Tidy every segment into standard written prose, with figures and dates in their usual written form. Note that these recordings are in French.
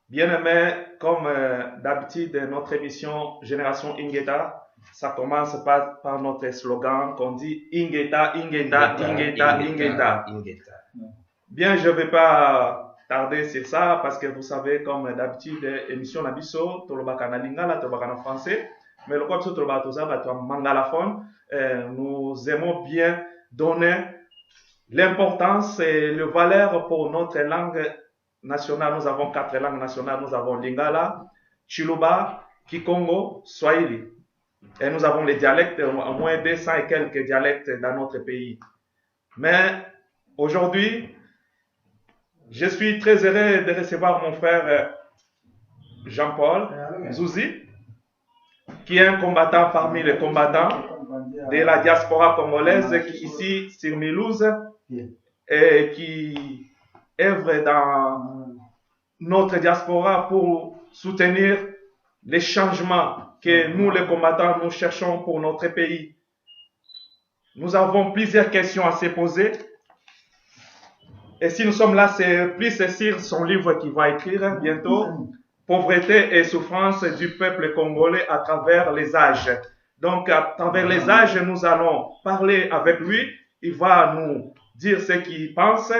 Bien-aimé, comme d'habitude, notre émission Génération Ingeta, ça commence par notre slogan qu'on dit Ingeta, Ingeta, Ingeta, Ingeta. Bien, je ne vais pas tarder sur ça parce que vous savez, comme d'habitude, émission Nabiso, Tolobaka na Lingala, Tolobaka na français, mais le quoi Tolobaka Toza, Mangalaphone, nous aimons bien donner l'importance et le valeur pour notre langue nationale. Nous avons 4 langues nationales. Nous avons Lingala, Chiluba, Kikongo, Swahili. Et nous avons les dialectes, au moins 200 et quelques dialectes dans notre pays. Mais aujourd'hui, je suis très heureux de recevoir mon frère Jean-Paul Zouzi, qui est un combattant parmi les combattants de la diaspora congolaise qui ici sur Mulhouse et qui œuvre dans notre diaspora pour soutenir les changements que nous, les combattants, nous cherchons pour notre pays. Nous avons plusieurs questions à se poser. Et si nous sommes là, c'est plus sur son livre qu'il va écrire bientôt, Pauvreté et souffrance du peuple congolais à travers les âges. Donc, à travers les âges, nous allons parler avec lui. Il va nous dire ce qu'il pense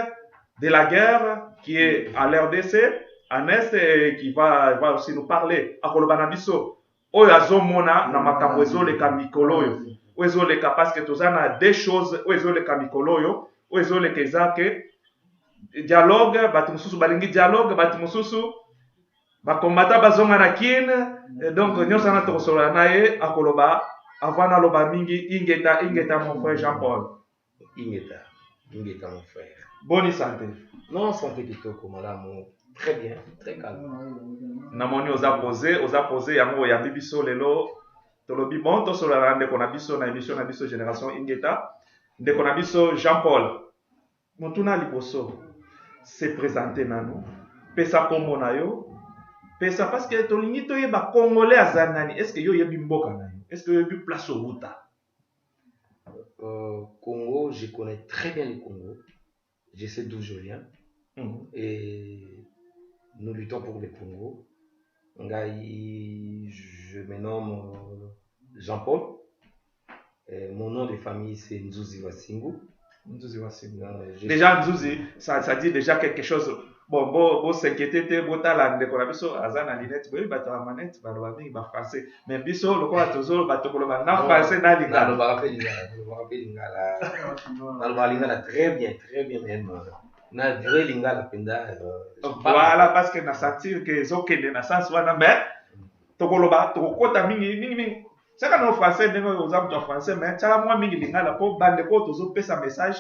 de la guerre qui est à l'RDC, en Est, et qui va aussi nous parler à Kolobanabiso. Oyo azomona na makambo ezoleka mikolo oyo. Oyo ezoleka parce que tozana des choses oyo ezoleka mikolo oyo, oyo ezoleka ezake dialogue, bato mususu balingi dialogue, bato mususu bakombata bazonga na kine, donc nyonso na tokosolola na ye akoloba avant naloba mingi ingeta mon frère Jean-Paul. Ingeta mon frère. Bonne santé. Non, santé kitoko malamu. Très bien, très calme. Namoni oza posé yango ya bibiso lelo tolobi bon tosolola ndeko na biso na émission na biso Génération Ingeta. Ndeko na biso Jean-Paul. Motuna liboso se présenter nano. Pesa kombo na yo. Pesa parce que tolingi toyeba congolais azanani. Est-ce que yo yebi mboka na yo? Est-ce que yo yebi place au Buta? Congo, je connais très bien le Congo. Je sais d'où je viens. Et nous luttons pour le Congo. Je me nomme Jean-Paul. Mon nom de famille c'est Nzuzi Wasingu. Déjà Nzuzi, ça dit déjà quelque chose. Bon, s'inquiéter, botala ndeko na biso azana linette, boyi bata manette, baloba mingi ba français. Mais biso lokola tozolo batokolo ba na français na lingala. Baloba lingala très bien même. Na vrai lingala penda. Voilà parce que na sentir que zokende na sens wana mais tokoloba tokota mingi. C'est quand on français ndenge ozamto français mais tala moi mingi lingala po bande ko tozo pesa message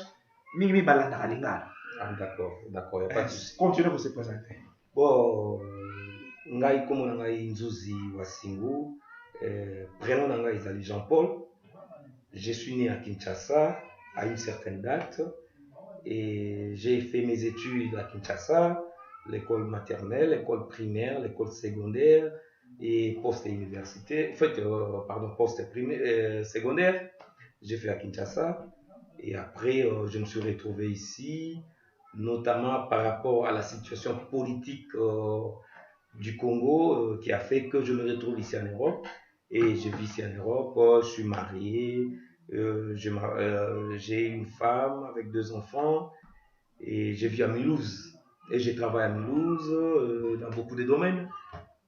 mingi balanda lingala. Ah, d'accord, il n'y a pas de souci. Continuez pour se présenter. Bon, ngai komo na ngai Nzuzi Wasingu, prénom na ngai ezali Jean-Paul. Je suis né à Kinshasa à une certaine date et j'ai fait mes études à Kinshasa, l'école maternelle, l'école primaire, l'école secondaire et post-université. En fait, post-primaire, secondaire, j'ai fait à Kinshasa et après je me suis retrouvé ici, notamment par rapport à la situation politique du Congo qui a fait que je me retrouve ici en Europe. Et je vis ici en Europe, je suis marié, j'ai une femme avec 2 enfants et je vis à Mulhouse. Et je travaille à Mulhouse dans beaucoup de domaines,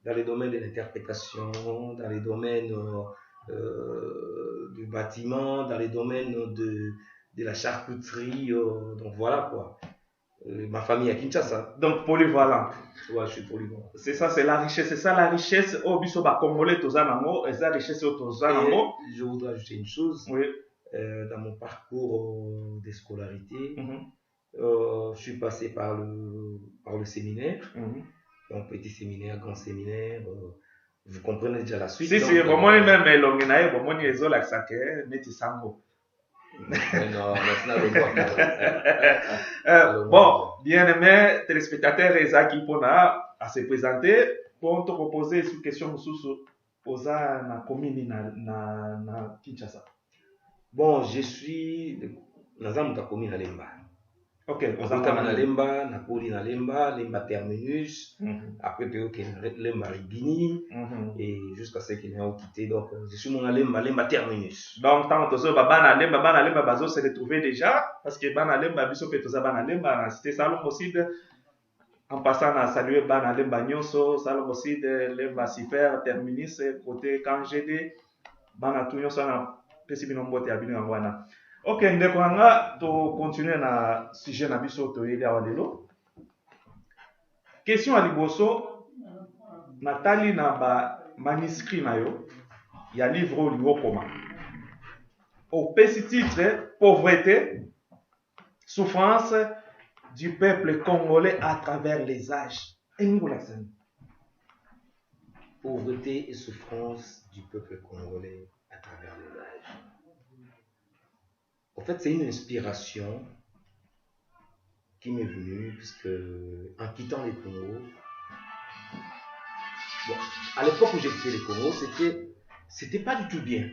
dans les domaines de l'interprétation, dans les domaines du bâtiment, dans les domaines de la charcuterie, donc voilà quoi. Ma famille à Kinshasa. Donc polyvalent. Ouais, je suis polyvalent. C'est ça, c'est la richesse. C'est ça la richesse. Au biso ba congolais tozanamo, et ça richesse au tozanamo. Je voudrais ajouter une chose. Oui. Dans mon parcours de scolarité, je suis passé par le séminaire. Donc petit séminaire, grand séminaire. Vous comprenez déjà la suite. Si, donc, vraiment même l'onginae, vraiment ni ezo la sake, neti sango. Non, bon, bien-aimé téléspectateurs, Ezaki Pona à se présenter pour te proposer une question sous posa na commune na Kinshasa. Bon, je suis dans un commune à Lemba. Ok, na lemba Napoli na lemba terminus, après lemba Rigini, et jusqu'à ce qu'il ait quitté. Donc je suis mon lemba terminus. Donc tant que ça bana lemba bazo se retrouver déjà parce que bana lemba biso pe toza bana lemba c'était salon aussi en passant à saluer bana lemba nyonso salon aussi de lemba super terminus côté Kangede bana tout nyonso na pesi bino mbote ya bino ngwana. Ok, ndeko nga to continuer na sujet na biso to yeli awa lelo. Question à liboso natali na ba manuscrit na yo ya livre olingo koma. Au petit titre pauvreté, souffrance du peuple congolais à travers les âges. Pauvreté et souffrance du peuple congolais à travers les âges. En fait, c'est une inspiration qui m'est venue, puisque en quittant les Congo, bon, à l'époque où j'ai quitté les Congo, c'était pas du tout bien.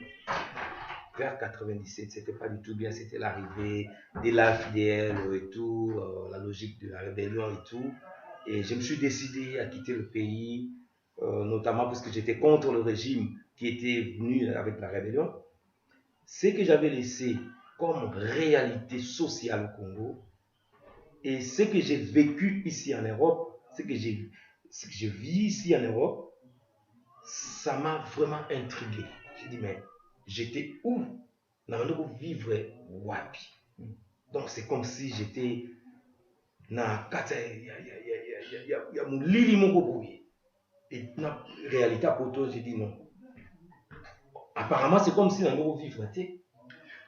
Vers 97, c'était pas du tout bien, c'était l'arrivée de l'AFDL et tout, la logique de la rébellion et tout. Et je me suis décidé à quitter le pays, notamment parce que j'étais contre le régime qui était venu avec la rébellion. Ce que j'avais laissé comme réalité sociale au Congo, et ce que j'ai vécu ici en Europe, ce que je vis ici en Europe, ça m'a vraiment intrigué. J'ai dit, mais j'étais où? Dans vivre wapi. Donc c'est comme si j'étais na kata ya mulili moko boye. Et na réalité à poto, j'ai dit non. Apparemment c'est comme si dans vivre était.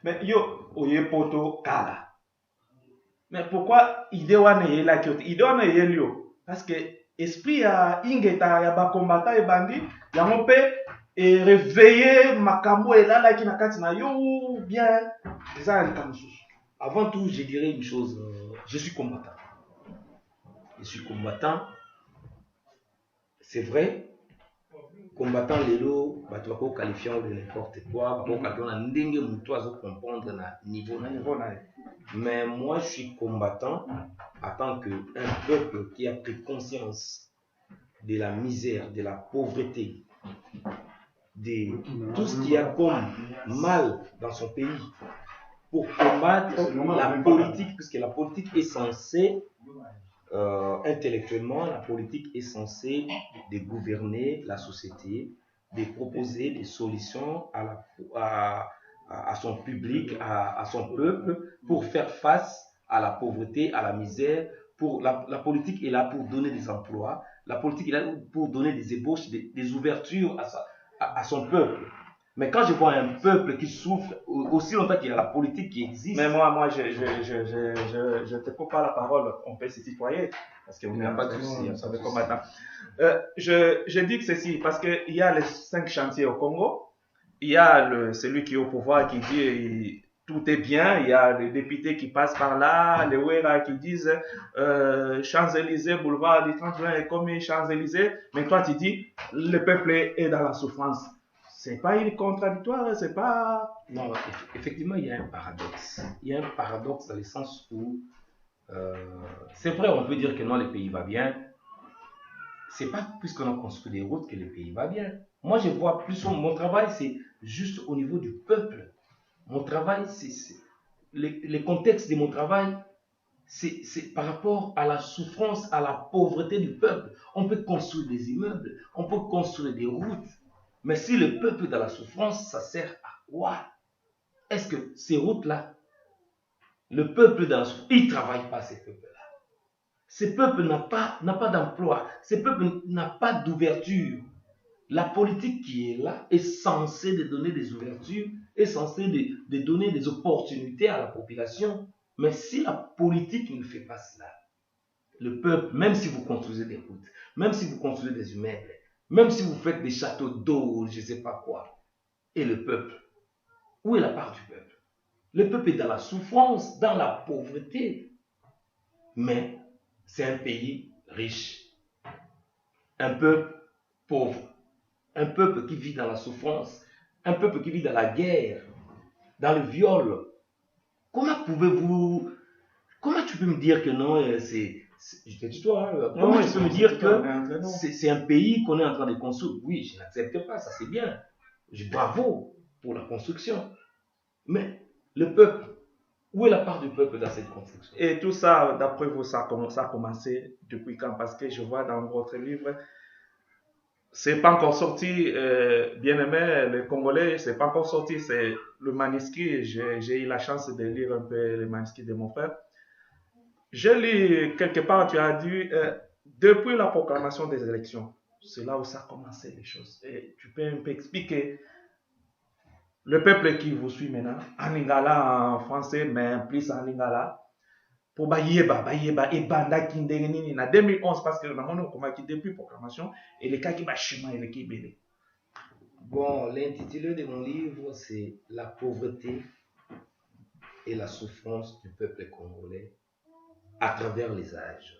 Mais yo oye poto kala. Mais pourquoi idée wana yela kyote? Idée wana yelio parce que esprit ya ingeta ya ba combattant et bandi ya mope et réveiller makambo elala ki na kati na yo bien ça avant tout je dirais une chose, je suis combattant. Je suis combattant. C'est vrai. Combattant lelo bato ko qualifiant de n'importe quoi, ba ko na ndenge muto azo comprendre na niveau na. Mais moi je suis combattant en tant qu'un peuple qui a pris conscience de la misère, de la pauvreté, de tout ce qu'il y a comme mal dans son pays, pour combattre la politique, puisque la politique est censée, intellectuellement, la politique est censée de gouverner la société, de proposer des solutions à son public, à son peuple, pour faire face à la pauvreté, à la misère. La politique est là pour donner des emplois, la politique est là pour donner des ébauches, des ouvertures à son peuple. Mais quand je vois un peuple qui souffre, aussi longtemps qu'il y a la politique qui existe... Mais moi je te coupe pas la parole, on peut se tutoyer, parce que vous n'avez pas de souci, je dis que ceci, parce qu'il y a les 5 chantiers au Congo, il y a celui qui est au pouvoir qui dit tout est bien, il y a les députés qui passent par là, les Ouera qui disent Champs-Élysées, boulevard du 30 juin est comme Champs-Élysées, mais toi tu dis le peuple est dans la souffrance. C'est pas une contradictoire, c'est pas... Non, effectivement, il y a un paradoxe. Il y a un paradoxe dans le sens où, c'est vrai, on peut dire que non, le pays va bien. C'est pas puisqu'on a construit des routes que le pays va bien. Moi, je vois plus, mon travail, c'est juste au niveau du peuple. Mon travail, le contexte de mon travail, c'est par rapport à la souffrance, à la pauvreté du peuple. On peut construire des immeubles, on peut construire des routes. Mais si le peuple est dans la souffrance, ça sert à quoi? Est-ce que ces routes-là, le peuple dans la souffrance, il ne travaille pas ces peuples-là. Ce peuple n'a pas d'emploi, ce peuple n'a pas d'ouverture. La politique qui est là est censée de donner des ouvertures, est censée de donner des opportunités à la population. Mais si la politique ne fait pas cela, le peuple, même si vous construisez des routes, même si vous construisez des immeubles, même si vous faites des châteaux d'eau, je ne sais pas quoi, et le peuple, où est la part du peuple? Le peuple est dans la souffrance, dans la pauvreté. Mais c'est un pays riche, un peuple pauvre, un peuple qui vit dans la souffrance, un peuple qui vit dans la guerre, dans le viol. Comment pouvez-vous Comment tu peux me dire que non, je te dis toi, comment Non, tu peux me dire que non. c'est un pays qu'on est en train de construire? Oui, je n'accepte pas, ça c'est bien. Bravo pour la construction. Mais le peuple, où est la part du peuple dans cette construction? Et tout ça, d'après vous, ça a commencé depuis quand? Parce que je vois dans votre livre, c'est pas encore sorti, bien aimé, les Congolais, c'est pas encore sorti, c'est le manuscrit. J'ai eu la chance de lire un peu le manuscrit de mon frère. Je lis quelque part, tu as dit, depuis la proclamation des élections, c'est là où ça a commencé les choses. Et tu peux un peu expliquer le peuple qui vous suit maintenant, en lingala en français, mais plus en lingala, pour bayeba, et banda qui ndenge na 2011, parce que le moment où depuis proclamation, et les cas qui va chemin et les qui belé. Bon, l'intitulé de mon livre, c'est La pauvreté et la souffrance du peuple congolais à travers les âges.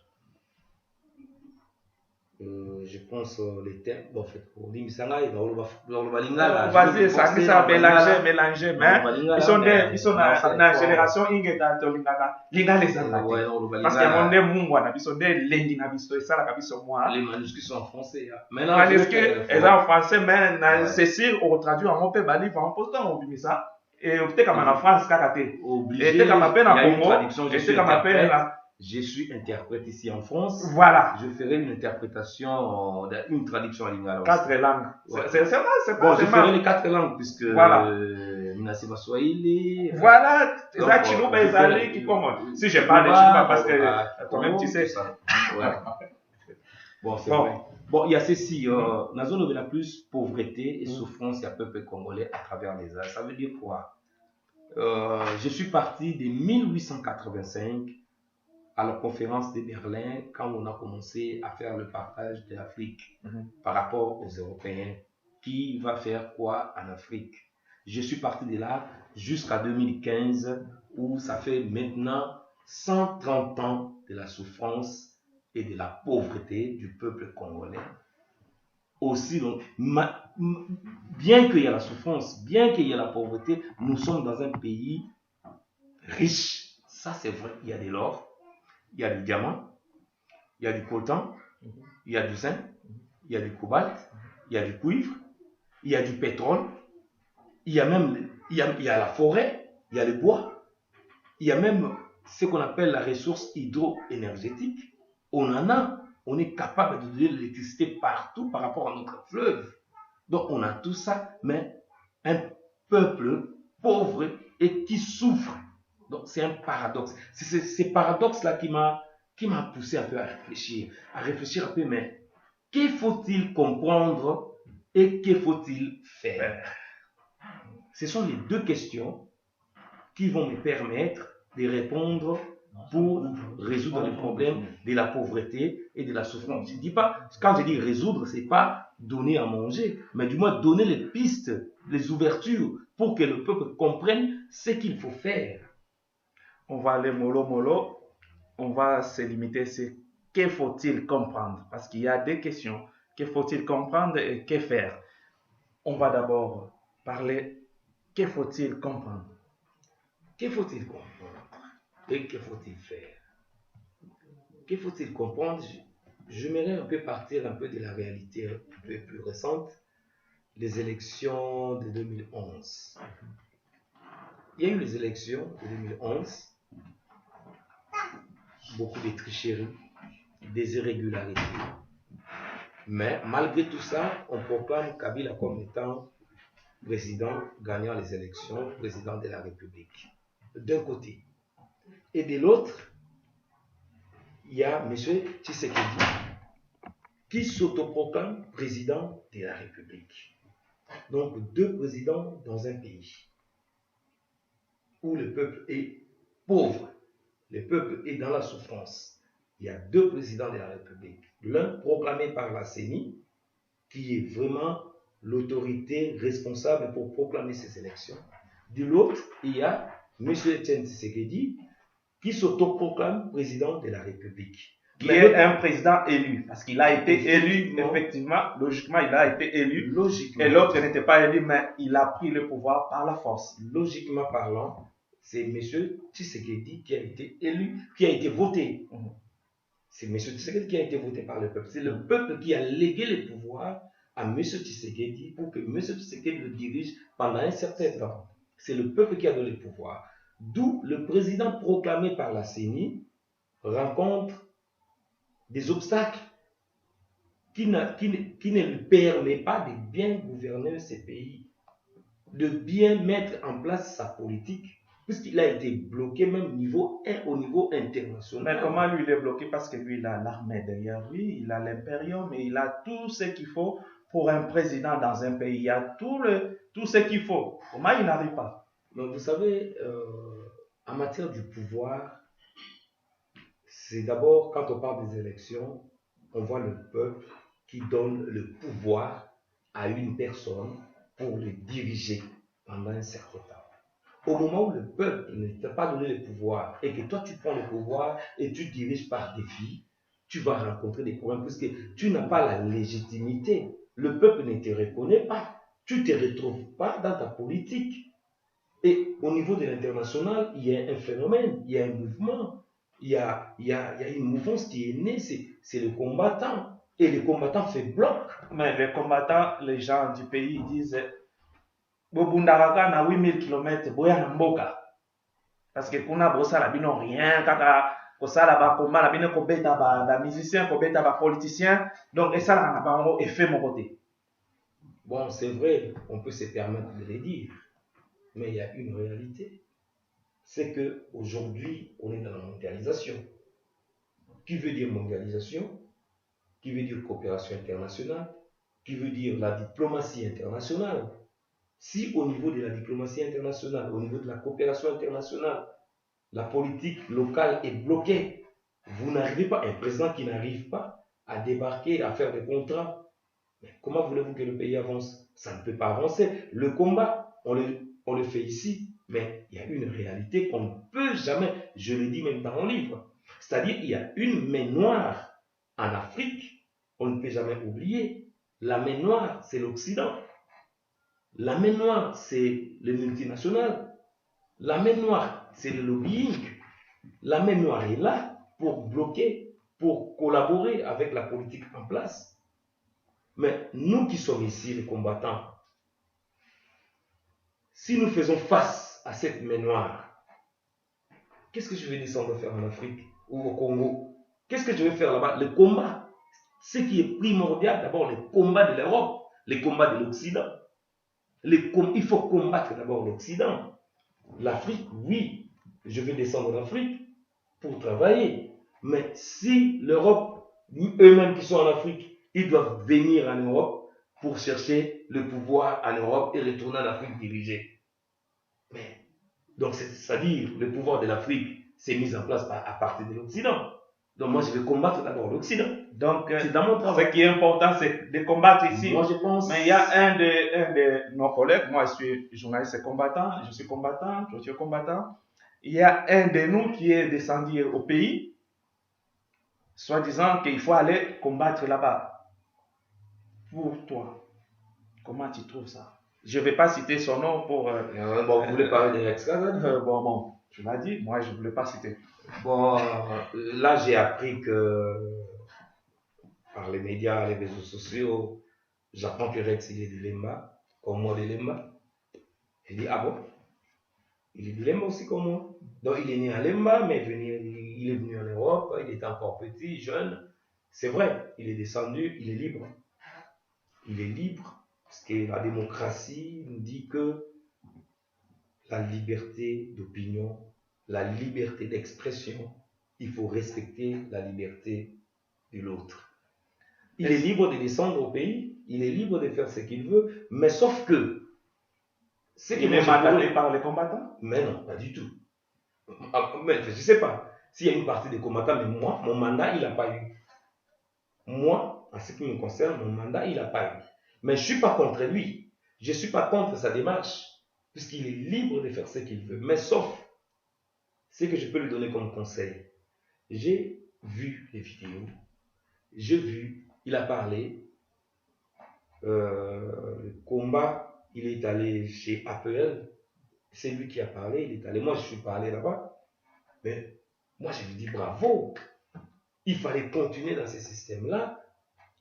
Je pense les thèmes, bon, en fait, pour l'Imisanga, vas-y, ça mélanger, mais ils sont dans la génération ingeta to linga les anglais. Parce que mon dem mungwana, ils sont des lengi na biso et ça la biso moi. Les manuscrits sont en français. Les manuscrits sont en français, mais c'est sûr, on traduit en mot bali en postant au bimisa. Et peut-être comme en France, kakate. Obligé. Et comme appelle en Congo, et comme appelle je suis interprète ici en France. Voilà. Je ferai une interprétation, une traduction en lingala. 4 langues. Ouais. C'est bon, je ferai les 4 langues puisque voilà. Minasima Swahili. Voilà. C'est ça, Chiluba et Zali qui commentent. Si je parle de Chiluba parce que toi-même tu sais. Ouais. Bon, c'est vrai. Bon, il y a ceci. La zone où il y a plus pauvreté et souffrance, il y a peuple congolais à travers les âges. Ça veut dire quoi? Je suis parti de 1885 à la conférence de Berlin quand on a commencé à faire le partage de l'Afrique par rapport aux Européens. Qui va faire quoi en Afrique? Je suis parti de là jusqu'à 2015 où ça fait maintenant 130 ans de la souffrance et de la pauvreté du peuple congolais. Aussi, donc, bien qu'il y ait la souffrance, bien qu'il y ait la pauvreté, nous sommes dans un pays riche. Ça, c'est vrai. Il y a de l'or, il y a du diamant, il y a du coltan, il y a du zinc, il y a du cobalt, il y a du cuivre, il y a du pétrole, il y a même il y a la forêt, il y a le bois, il y a même ce qu'on appelle la ressource hydro-énergétique. On en a, on est capable de donner de l'électricité partout par rapport à notre fleuve. Donc on a tout ça, mais un peuple pauvre et qui souffre. Donc c'est un paradoxe. C'est ces paradoxes-là qui m'a poussé un peu à réfléchir un peu, mais qu'il faut-il comprendre et qu'il faut-il faire? Ce sont les deux questions qui vont me permettre de répondre pour résoudre les problèmes de la pauvreté et de la souffrance. Je dis pas, quand je dis résoudre, c'est pas donner à manger, mais du moins donner les pistes, les ouvertures pour que le peuple comprenne ce qu'il faut faire. On va aller mollo, on va se limiter sur que faut-il comprendre, parce qu'il y a des questions. Que faut-il comprendre et que faire? On va d'abord parler que faut-il comprendre. Que faut-il comprendre et que faut-il faire? Que faut-il comprendre? J'aimerais un peu partir un peu de la réalité un peu plus récente, les élections de 2011. Il y a eu les élections de 2011, beaucoup de tricheries, des irrégularités. Mais malgré tout ça, on proclame Kabila comme étant président gagnant les élections, président de la République. D'un côté. Et de l'autre, il y a M. Tshisekedi qui s'autoproclame président de la République. Donc deux présidents dans un pays où le peuple est pauvre, le peuple est dans la souffrance. Il y a deux présidents de la République. L'un proclamé par la CENI, qui est vraiment l'autorité responsable pour proclamer ces élections. De l'autre, il y a M. Tshisekedi qui s'autoproclame président de la République. Qui est un président élu, parce qu'il a été élu, effectivement, logiquement, il a été élu. Logiquement. Et l'autre n'était pas élu, mais il a pris le pouvoir par la force. Logiquement parlant, c'est M. Tshisekedi qui a été élu, qui a été voté. C'est M. Tshisekedi qui a été voté par le peuple. C'est le peuple qui a légué le pouvoir à M. Tshisekedi pour que M. Tshisekedi le dirige pendant un certain temps. C'est le peuple qui a donné le pouvoir. D'où le président proclamé par la CENI rencontre des obstacles qui ne lui permettent pas de bien gouverner ce pays, de bien mettre en place sa politique, puisqu'il a été bloqué même au niveau international. Mais comment lui il est bloqué? Parce que lui, il a l'armée derrière lui, il a l'impérium et il a tout ce qu'il faut pour un président dans un pays. Il y a tout ce qu'il faut. Comment il n'arrive pas? Donc, vous savez, en matière du pouvoir, c'est d'abord, quand on parle des élections, on voit le peuple qui donne le pouvoir à une personne pour le diriger pendant un certain temps. Au moment où le peuple ne t'a pas donné le pouvoir et que toi tu prends le pouvoir et tu diriges par défi, tu vas rencontrer des problèmes parce que tu n'as pas la légitimité. Le peuple ne te reconnaît pas. Tu ne te retrouves pas dans ta politique. Et au niveau de l'international, il y a un phénomène, il y a un mouvement, il y a une mouvance qui est née, c'est le combattant. Et le combattant fait bloc. Mais les combattants, les gens du pays, ils disent Bobundaraka na 8000 km, boya na mboka. Parce que kuna bossa la bino rien, kaka kosala ba combat la bino kobeta ba musicien, kobeta ba politicien. Donc, et ça là, n'a pas effet mon côté. Bon, c'est vrai, on peut se permettre de le dire. Mais il y a une réalité. C'est qu'aujourd'hui, on est dans la mondialisation. Qui veut dire mondialisation? Qui veut dire coopération internationale? Qui veut dire la diplomatie internationale? Si au niveau de la diplomatie internationale, au niveau de la coopération internationale, la politique locale est bloquée, vous n'arrivez pas, un président qui n'arrive pas à débarquer, à faire des contrats, mais comment voulez-vous que le pays avance? Ça ne peut pas avancer. Le combat, on le fait ici, mais il y a une réalité qu'on ne peut jamais, je le dis même dans mon livre, c'est-à-dire il y a une main noire en Afrique, on ne peut jamais oublier. La main noire, c'est l'Occident. La main noire, c'est le multinational. La main noire, c'est le lobbying. La main noire est là pour bloquer, pour collaborer avec la politique en place. Mais nous qui sommes ici, les combattants, si nous faisons face à cette main noire, qu'est-ce que je vais descendre faire en Afrique ou au Congo? Qu'est-ce que je vais faire là-bas? Le combat. Ce qui est primordial, d'abord, les combats de l'Europe, les combats de l'Occident. Il faut combattre d'abord l'Occident. L'Afrique, oui, je vais descendre en Afrique pour travailler. Mais si l'Europe, eux-mêmes qui sont en Afrique, ils doivent venir en Europe pour chercher le pouvoir en Europe et retourner en Afrique dirigée. Mais, donc, c'est-à-dire, le pouvoir de l'Afrique s'est mis en place à partir de l'Occident. Donc, moi, je vais combattre d'abord l'Occident. Donc, c'est dans mon travail. Ce qui est important, c'est de combattre ici. Moi, je pense. Mais il y a un de nos collègues, moi, je suis journaliste combattant, je suis combattant, je suis combattant. Il y a un de nous qui est descendu au pays, soi-disant qu'il faut aller combattre là-bas. Pour toi, comment tu trouves ça? Je ne vais pas citer son nom pour. Bon, vous voulez parler de Rex Kazan? Bon, tu l'as dit, moi je ne voulais pas citer. Bon, là j'ai appris que par les médias, les réseaux sociaux, j'apprends que Rex il est de Lemba, comme moi de Lemba. Je dis, ah bon? Il est de Lemba aussi comme moi. Donc il est né à Lemba, mais il est venu en Europe, il était encore petit, jeune. C'est vrai, il est descendu, il est libre. Il est libre, parce que la démocratie nous dit que la liberté d'opinion, la liberté d'expression, il faut respecter la liberté de l'autre. Il est libre de descendre au pays, il est libre de faire ce qu'il veut, mais sauf que... Il est mandaté par les combattants? Mais non, pas du tout. Mais je ne sais pas. S'il y a une partie des combattants, mais moi, mon mandat, il n'a pas eu. Moi, en ce qui me concerne, mon mandat, il n'a pas eu. Mais je ne suis pas contre lui. Je ne suis pas contre sa démarche, puisqu'il est libre de faire ce qu'il veut. Mais sauf ce que je peux lui donner comme conseil. J'ai vu les vidéos, j'ai vu, il a parlé, le combat, il est allé chez APL, C'est lui qui a parlé, il est allé. Moi, je suis parlé là-bas. Mais moi, je lui dis bravo. Il fallait continuer dans ce système-là.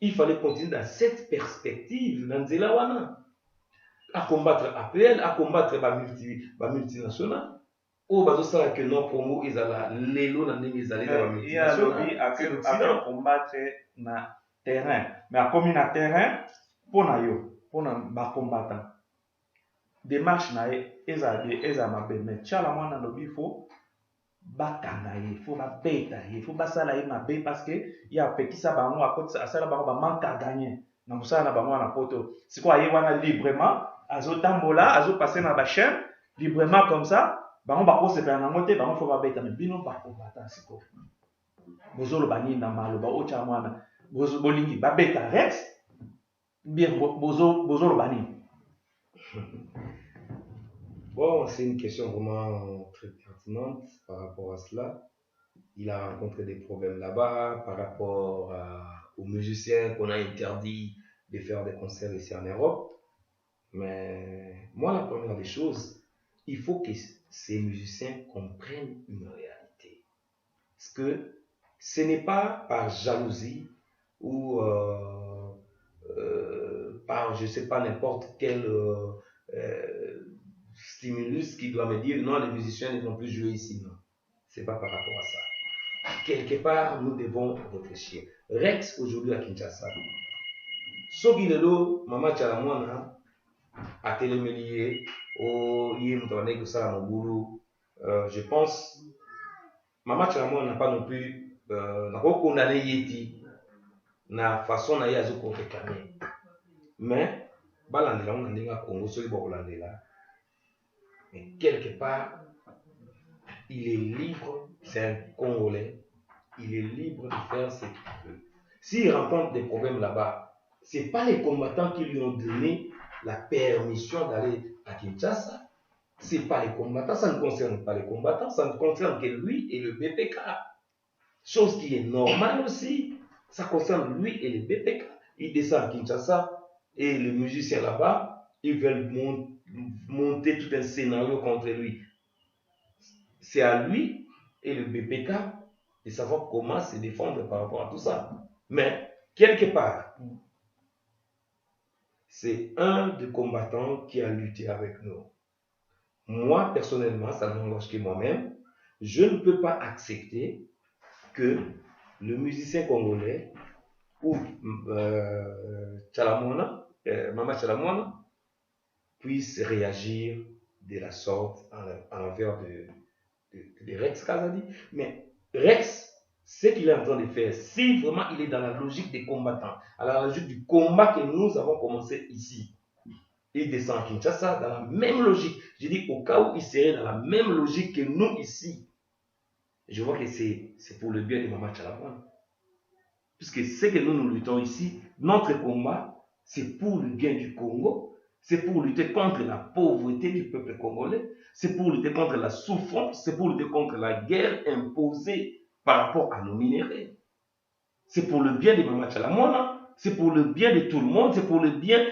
Il fallait continuer dans cette perspective. Nanzela wana. À combattre APL, à combattre les multinationales. Oh, bah, ça, que non, Congo, ils ont l'élo dans les multinationales. Il y a lobby à combattre na terrain. Mais à combattre na terrain, pour na combattant. Démarche na eza mabe mais tchala mwana lobi faut bakanga ye faut babeta ye faut basala ye mabe parce que ya pekisa bango akotisa asala bango ba manque à gagner na musala na bango na poto siko aye wana librement azotambola azopasser na ba chaîne librement comme ça bango bakosepela nango te bango faut babeta mais bino bakobata siko bozoloba nini na maloba otya mwana bolingi babeta Rex bien bozoloba nini. Bon, c'est une question vraiment très pertinente par rapport à cela. Il a rencontré des problèmes là-bas par rapport aux musiciens qu'on a interdit de faire des concerts ici en Europe. Mais moi, la première des choses, il faut que ces musiciens comprennent une réalité. Parce que ce n'est pas par jalousie ou par, je ne sais pas, n'importe quel stimulus qui doit me dire non, les musiciens ne vont plus jouer ici. Non, c'est pas par rapport à ça. Quelque part, nous devons réfléchir. Rex, aujourd'hui à Kinshasa, Soki lelo, Mama Chalamwana, a télémélié, au Yim Toné, ça, je pense, Mama Chalamwana n'a pas non plus, n'a pas condamné Yeti, na façon na yazo ko réclamer. Mais, balandela, on a dit Congo, celui là. Mais quelque part, il est libre, c'est un Congolais, il est libre de faire ce qu'il veut. S'il rencontre des problèmes là-bas, ce n'est pas les combattants qui lui ont donné la permission d'aller à Kinshasa. Ce n'est pas les combattants, ça ne concerne pas les combattants, ça ne concerne que lui et le BPK. Chose qui est normale aussi, ça concerne lui et le BPK. Il descend à Kinshasa et les musiciens là-bas, ils veulent monter tout un scénario contre lui. C'est à lui et le BPK de savoir comment se défendre par rapport à tout ça. Mais, quelque part, c'est un des combattants qui a lutté avec nous. Moi, personnellement, ça n'engage que moi-même, je ne peux pas accepter que le musicien congolais ou Chalamona, Mama Chalamona, puisse réagir de la sorte en l'envers de Rex Kazadi. Mais Rex, ce qu'il est en train de faire, si vraiment il est dans la logique des combattants, à la logique du combat que nous avons commencé ici, il descend à Kinshasa dans la même logique. Je dis au cas où il serait dans la même logique que nous ici, je vois que c'est pour le bien de Mama Chalamwana. Puisque ce que nous luttons ici, notre combat, c'est pour le bien du Congo, c'est pour lutter contre la pauvreté du peuple congolais, c'est pour lutter contre la souffrance, c'est pour lutter contre la guerre imposée par rapport à nos minéraux. C'est pour le bien de Mama Chalamwana, c'est pour le bien de tout le monde, c'est pour le bien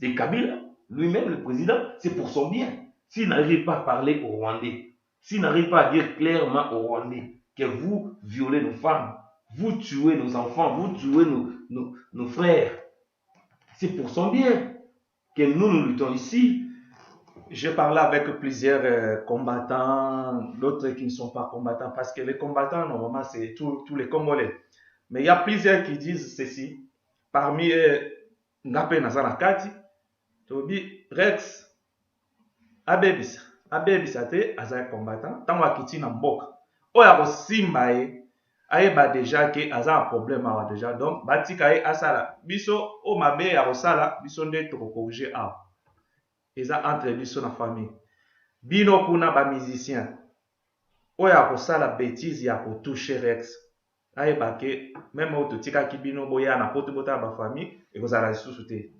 de Kabila, lui-même le président, c'est pour son bien. S'il n'arrive pas à parler aux Rwandais, s'il n'arrive pas à dire clairement aux Rwandais que vous violez nos femmes, vous tuez nos enfants, vous tuez nos frères, c'est pour son bien que nous luttons ici. Je parlais avec plusieurs combattants, d'autres qui ne sont pas combattants, parce que les combattants, normalement, c'est tous les Congolais. Mais il y a plusieurs qui disent ceci. Parmi eux, Ngapé Nazarakati, Tobi Rex, Abebisa te, Aza combattant, tant Wakiti Namboka. Oya Simba ayeba déjà que Aza un problème awa déjà. Donc, Batika Asala, Biso, O Mabe Arosala, Biso nde Tokokorige awa. Eza entre biso na famille. Bino kuna ba musicien. Oya kosala bêtise ya ko toucher Rex. Ayeba ke même auto tika ki bino boya na poto bota ba famille et vous allez sous-souter.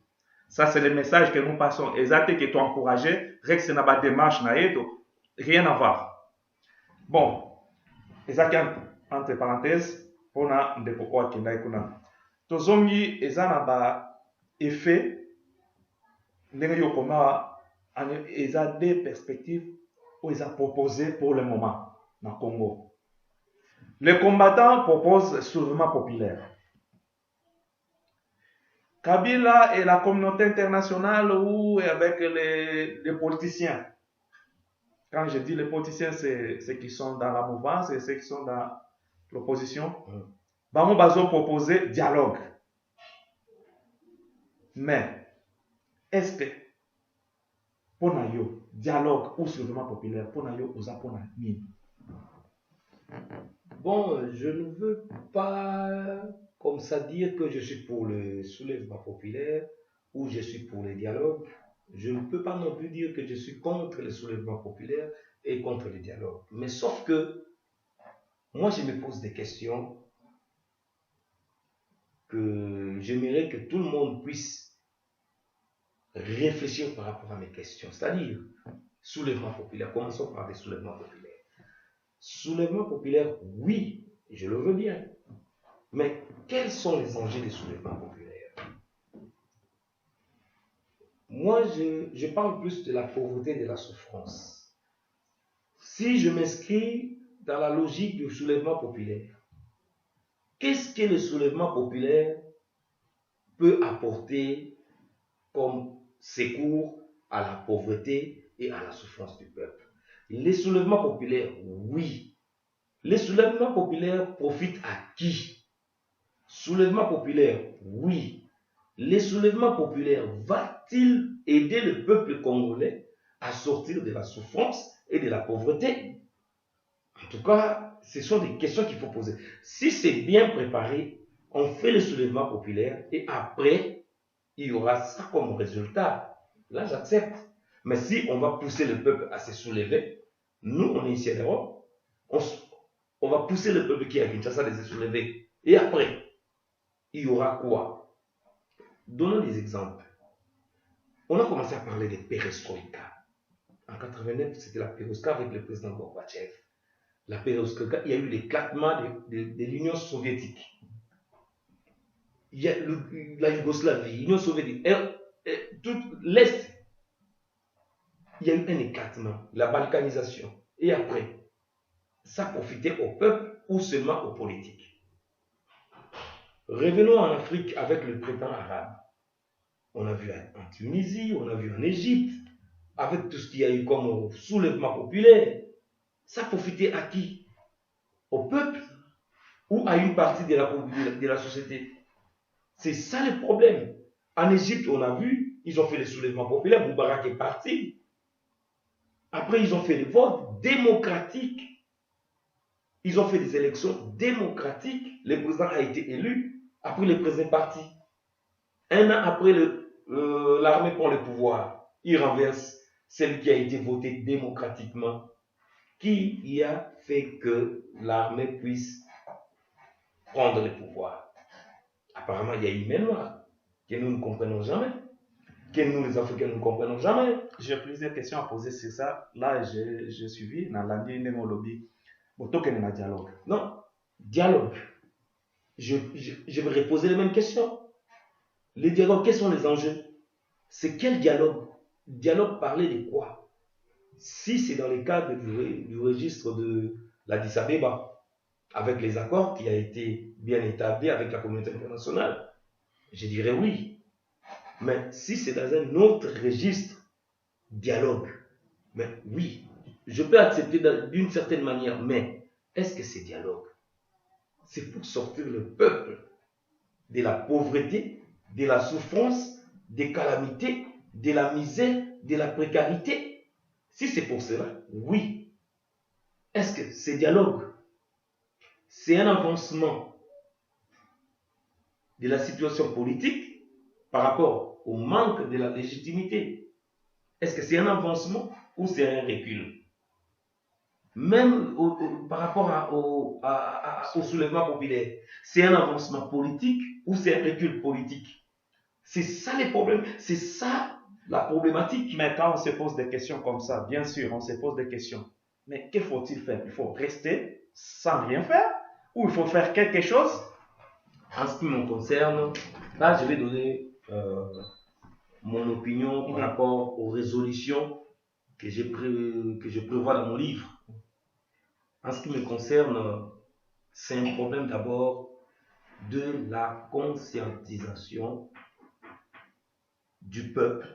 Ça c'est le message que nous passons. Exact que tu encourager Rex na ba démarche na yeto rien à voir. Bon, exact entre parenthèses pour na ndeko kwa kindai kuna. Tozongi eza na ba effet ndenge yokoma Ils ont des perspectives où ils ont proposé pour le moment dans le Congo. Les combattants proposent le soulèvement populaire. Kabila et la communauté internationale ou avec les politiciens. Quand je dis les politiciens, c'est ceux qui sont dans la mouvance et ceux qui sont dans l'opposition. Bango Bazo proposé dialogue. Mais, est-ce que pour nous, dialogue ou soulèvement populaire, pour nous, vous apprenez. Bon, je ne veux pas comme ça dire que je suis pour le soulèvement populaire ou je suis pour le dialogue. Je ne peux pas non plus dire que je suis contre le soulèvement populaire et contre le dialogue. Mais sauf que moi, je me pose des questions que j'aimerais que tout le monde puisse réfléchir par rapport à mes questions. C'est-à-dire, soulèvement populaire. Commençons par des soulèvements populaires. Soulèvement populaire, oui, je le veux bien. Mais quels sont les enjeux des soulèvements populaires? Moi, je parle plus de la pauvreté et de la souffrance. Si je m'inscris dans la logique du soulèvement populaire, qu'est-ce que le soulèvement populaire peut apporter comme secours à la pauvreté et à la souffrance du peuple? Les soulèvements populaires, oui. Les soulèvements populaires profitent à qui? Soulèvement populaire, oui. Les soulèvements populaires va-t-il aider le peuple congolais à sortir de la souffrance et de la pauvreté? En tout cas, ce sont des questions qu'il faut poser. Si c'est bien préparé, on fait le soulèvement populaire et après, il y aura ça comme résultat. Là, j'accepte. Mais si on va pousser le peuple à se soulever, nous, on est ici à l'Europe, on va pousser le peuple qui est à Kinshasa de se soulever. Et après, il y aura quoi? Donnons des exemples. On a commencé à parler de perestroïka. En 89, c'était la perestroïka avec le président Gorbatchev. La perestroïka, il y a eu l'éclatement de l'Union soviétique. Il y a la Yougoslavie, l'Union soviétique, tout l'Est. Il y a eu un éclatement, la balkanisation. Et après, ça profitait au peuple ou seulement aux politiques. Revenons en Afrique avec le printemps arabe. On a vu en Tunisie, on a vu en Égypte, avec tout ce qu'il y a eu comme soulèvement populaire. Ça profitait à qui? Au peuple ou à une partie de la société? C'est ça le problème. En Égypte, on a vu, ils ont fait les soulèvements populaires, Moubarak est parti. Après, ils ont fait les votes démocratiques. Ils ont fait des élections démocratiques. Le président a été élu. Après, le président est parti. Un an après, l'armée prend le pouvoir. Il renverse celle qui a été votée démocratiquement. Qui y a fait que l'armée puisse prendre le pouvoir? Apparemment, il y a une main noire que nous ne comprenons jamais. Que nous, les Africains, ne comprenons jamais. J'ai plusieurs questions à poser sur ça. Là, j'ai suivi dans l'année Lobby. Dialogue. Non, dialogue. Je vais reposer les mêmes questions. Les dialogues, quels sont les enjeux? C'est quel dialogue? Dialogue, parler de quoi? Si c'est dans le cadre du registre de l'Addis Abeba, avec les accords qui a été bien établi avec la communauté internationale, je dirais oui. Mais si c'est dans un autre registre, dialogue, mais oui, je peux accepter d'une certaine manière, mais est-ce que c'est dialogue? C'est pour sortir le peuple de la pauvreté, de la souffrance, des calamités, de la misère, de la précarité. Si c'est pour cela, oui. Est-ce que c'est dialogue? C'est un avancement de la situation politique par rapport au manque de la légitimité. Est-ce que c'est un avancement ou c'est un recul? Même par rapport au soulèvement populaire, c'est un avancement politique ou c'est un recul politique? C'est ça les problèmes, c'est ça la problématique. Mais quand on se pose des questions comme ça, bien sûr, on se pose des questions. Mais que faut-il faire? Il faut rester sans rien faire ou il faut faire quelque chose? En ce qui me concerne, là je vais donner mon opinion par rapport aux résolutions que je prévois dans mon livre. En ce qui me concerne, c'est un problème d'abord de la conscientisation du peuple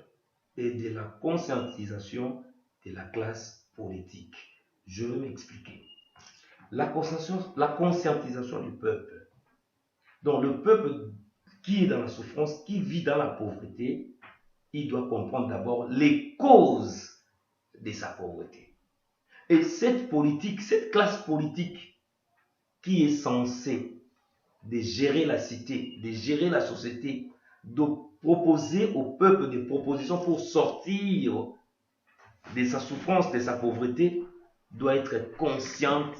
et de la conscientisation de la classe politique. Je vais m'expliquer. La conscientisation du peuple. Donc le peuple qui est dans la souffrance, qui vit dans la pauvreté, il doit comprendre d'abord les causes de sa pauvreté. Et cette politique, cette classe politique qui est censée de gérer la cité, de gérer la société, de proposer au peuple des propositions pour sortir de sa souffrance, de sa pauvreté, doit être consciente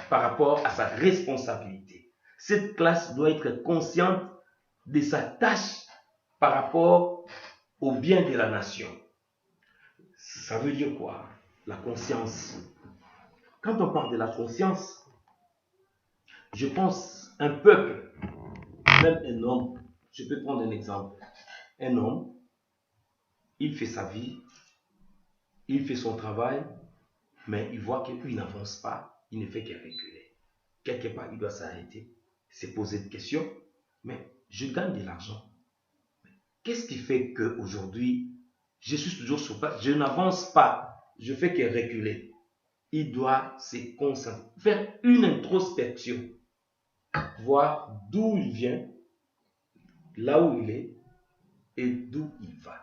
par rapport à sa responsabilité. Cette classe doit être consciente de sa tâche par rapport au bien de la nation. Ça veut dire quoi? La conscience. Quand on parle de la conscience, je pense un peuple, même un homme, je peux prendre un exemple. Un homme, il fait sa vie, il fait son travail, mais il voit qu'il n'avance pas, il ne fait que reculer. Quelque part, il doit s'arrêter, se poser des questions, mais je gagne de l'argent. Qu'est-ce qui fait qu'aujourd'hui, je suis toujours sur place, je n'avance pas, je fais que reculer? Il doit se concentrer, faire une introspection, voir d'où il vient, là où il est et d'où il va.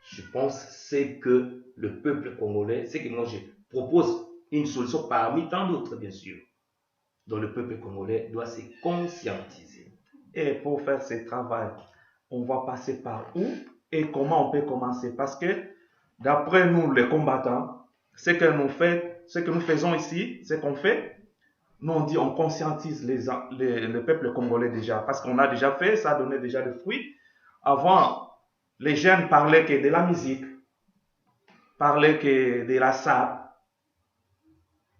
Je pense que c'est que le peuple congolais, c'est que moi je propose une solution parmi tant d'autres bien sûr, dont le peuple congolais doit se conscientiser. Et pour faire ce travail, on va passer par où et comment on peut commencer? Parce que d'après nous les combattants, ce que nous faisons ici, ce qu'on fait, nous on dit on conscientise le peuple congolais déjà, parce qu'on a déjà fait, ça a donné déjà le fruit. Avant, les jeunes parlaient que de la musique, parlaient que de la SAP,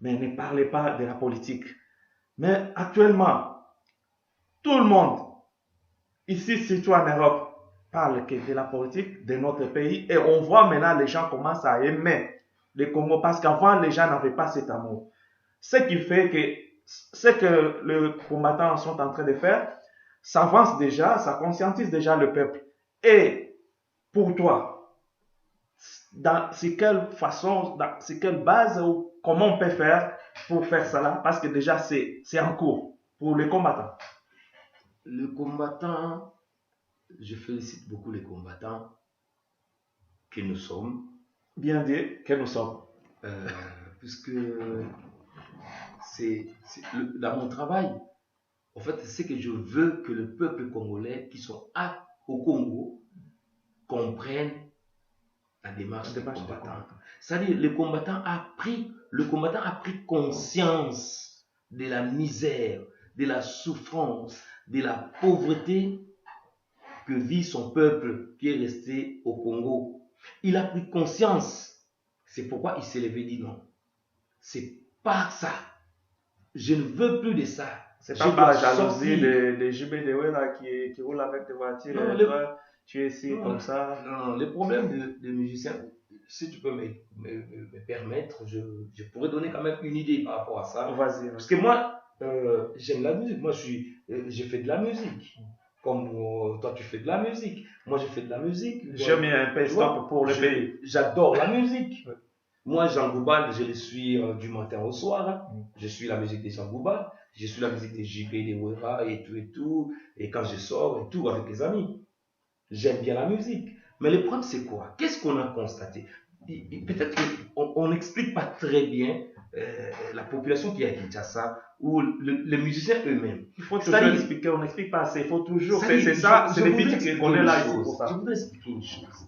mais ne parlaient pas de la politique. Mais actuellement, tout le monde, ici, surtout en Europe, parle que de la politique de notre pays et on voit maintenant les gens commencent à aimer le Congo parce qu'avant, les gens n'avaient pas cet amour. Ce qui fait que ce que les combattants sont en train de faire, ça avance déjà, ça conscientise déjà le peuple. Et pour toi, c'est quelle façon, c'est quelle base ou comment on peut faire pour faire cela? Parce que déjà, c'est en cours pour les combattants. Le combattant, je félicite beaucoup les combattants que nous sommes. Bien dit que nous sommes. Puisque dans mon travail, en fait, c'est que je veux que le peuple congolais qui sont au Congo comprenne la démarche des combattants. C'est-à-dire, le combattant a pris conscience de la misère, de la souffrance, de la pauvreté que vit son peuple qui est resté au Congo. Il a pris conscience. C'est pourquoi il s'est levé et dit non. C'est pas ça. Je ne veux plus de ça. C'est pas par la jalousie des JBDW là qui roulent avec des voitures. Non, tu es ici comme ça. Non, le problème des musiciens, si tu peux me permettre, je pourrais donner quand même une idée par rapport à ça. Vas-y. Parce que moi, j'aime la musique. Moi, je fais de la musique. Comme toi, tu fais de la musique. Moi, je fais de la musique. J'ai mis un peu stop pour le pays. J'adore la musique. Ouais. Moi, Jean Gouba, je le suis du matin au soir. Hein. Je suis la musique de Jean Gouba. Je suis la musique des JP, des Wera et tout. Et quand je sors et tout avec les amis. J'aime bien la musique. Mais le problème, c'est quoi? Qu'est-ce qu'on a constaté? Peut-être qu'on n'explique pas très bien la population qui est à Kinshasa ou les musiciens eux-mêmes. Il faut toujours expliquer, on n'explique pas assez. Il faut toujours faire, c'est ça, c'est les petits qu'on est là ici pour ça. Je voudrais expliquer une chose.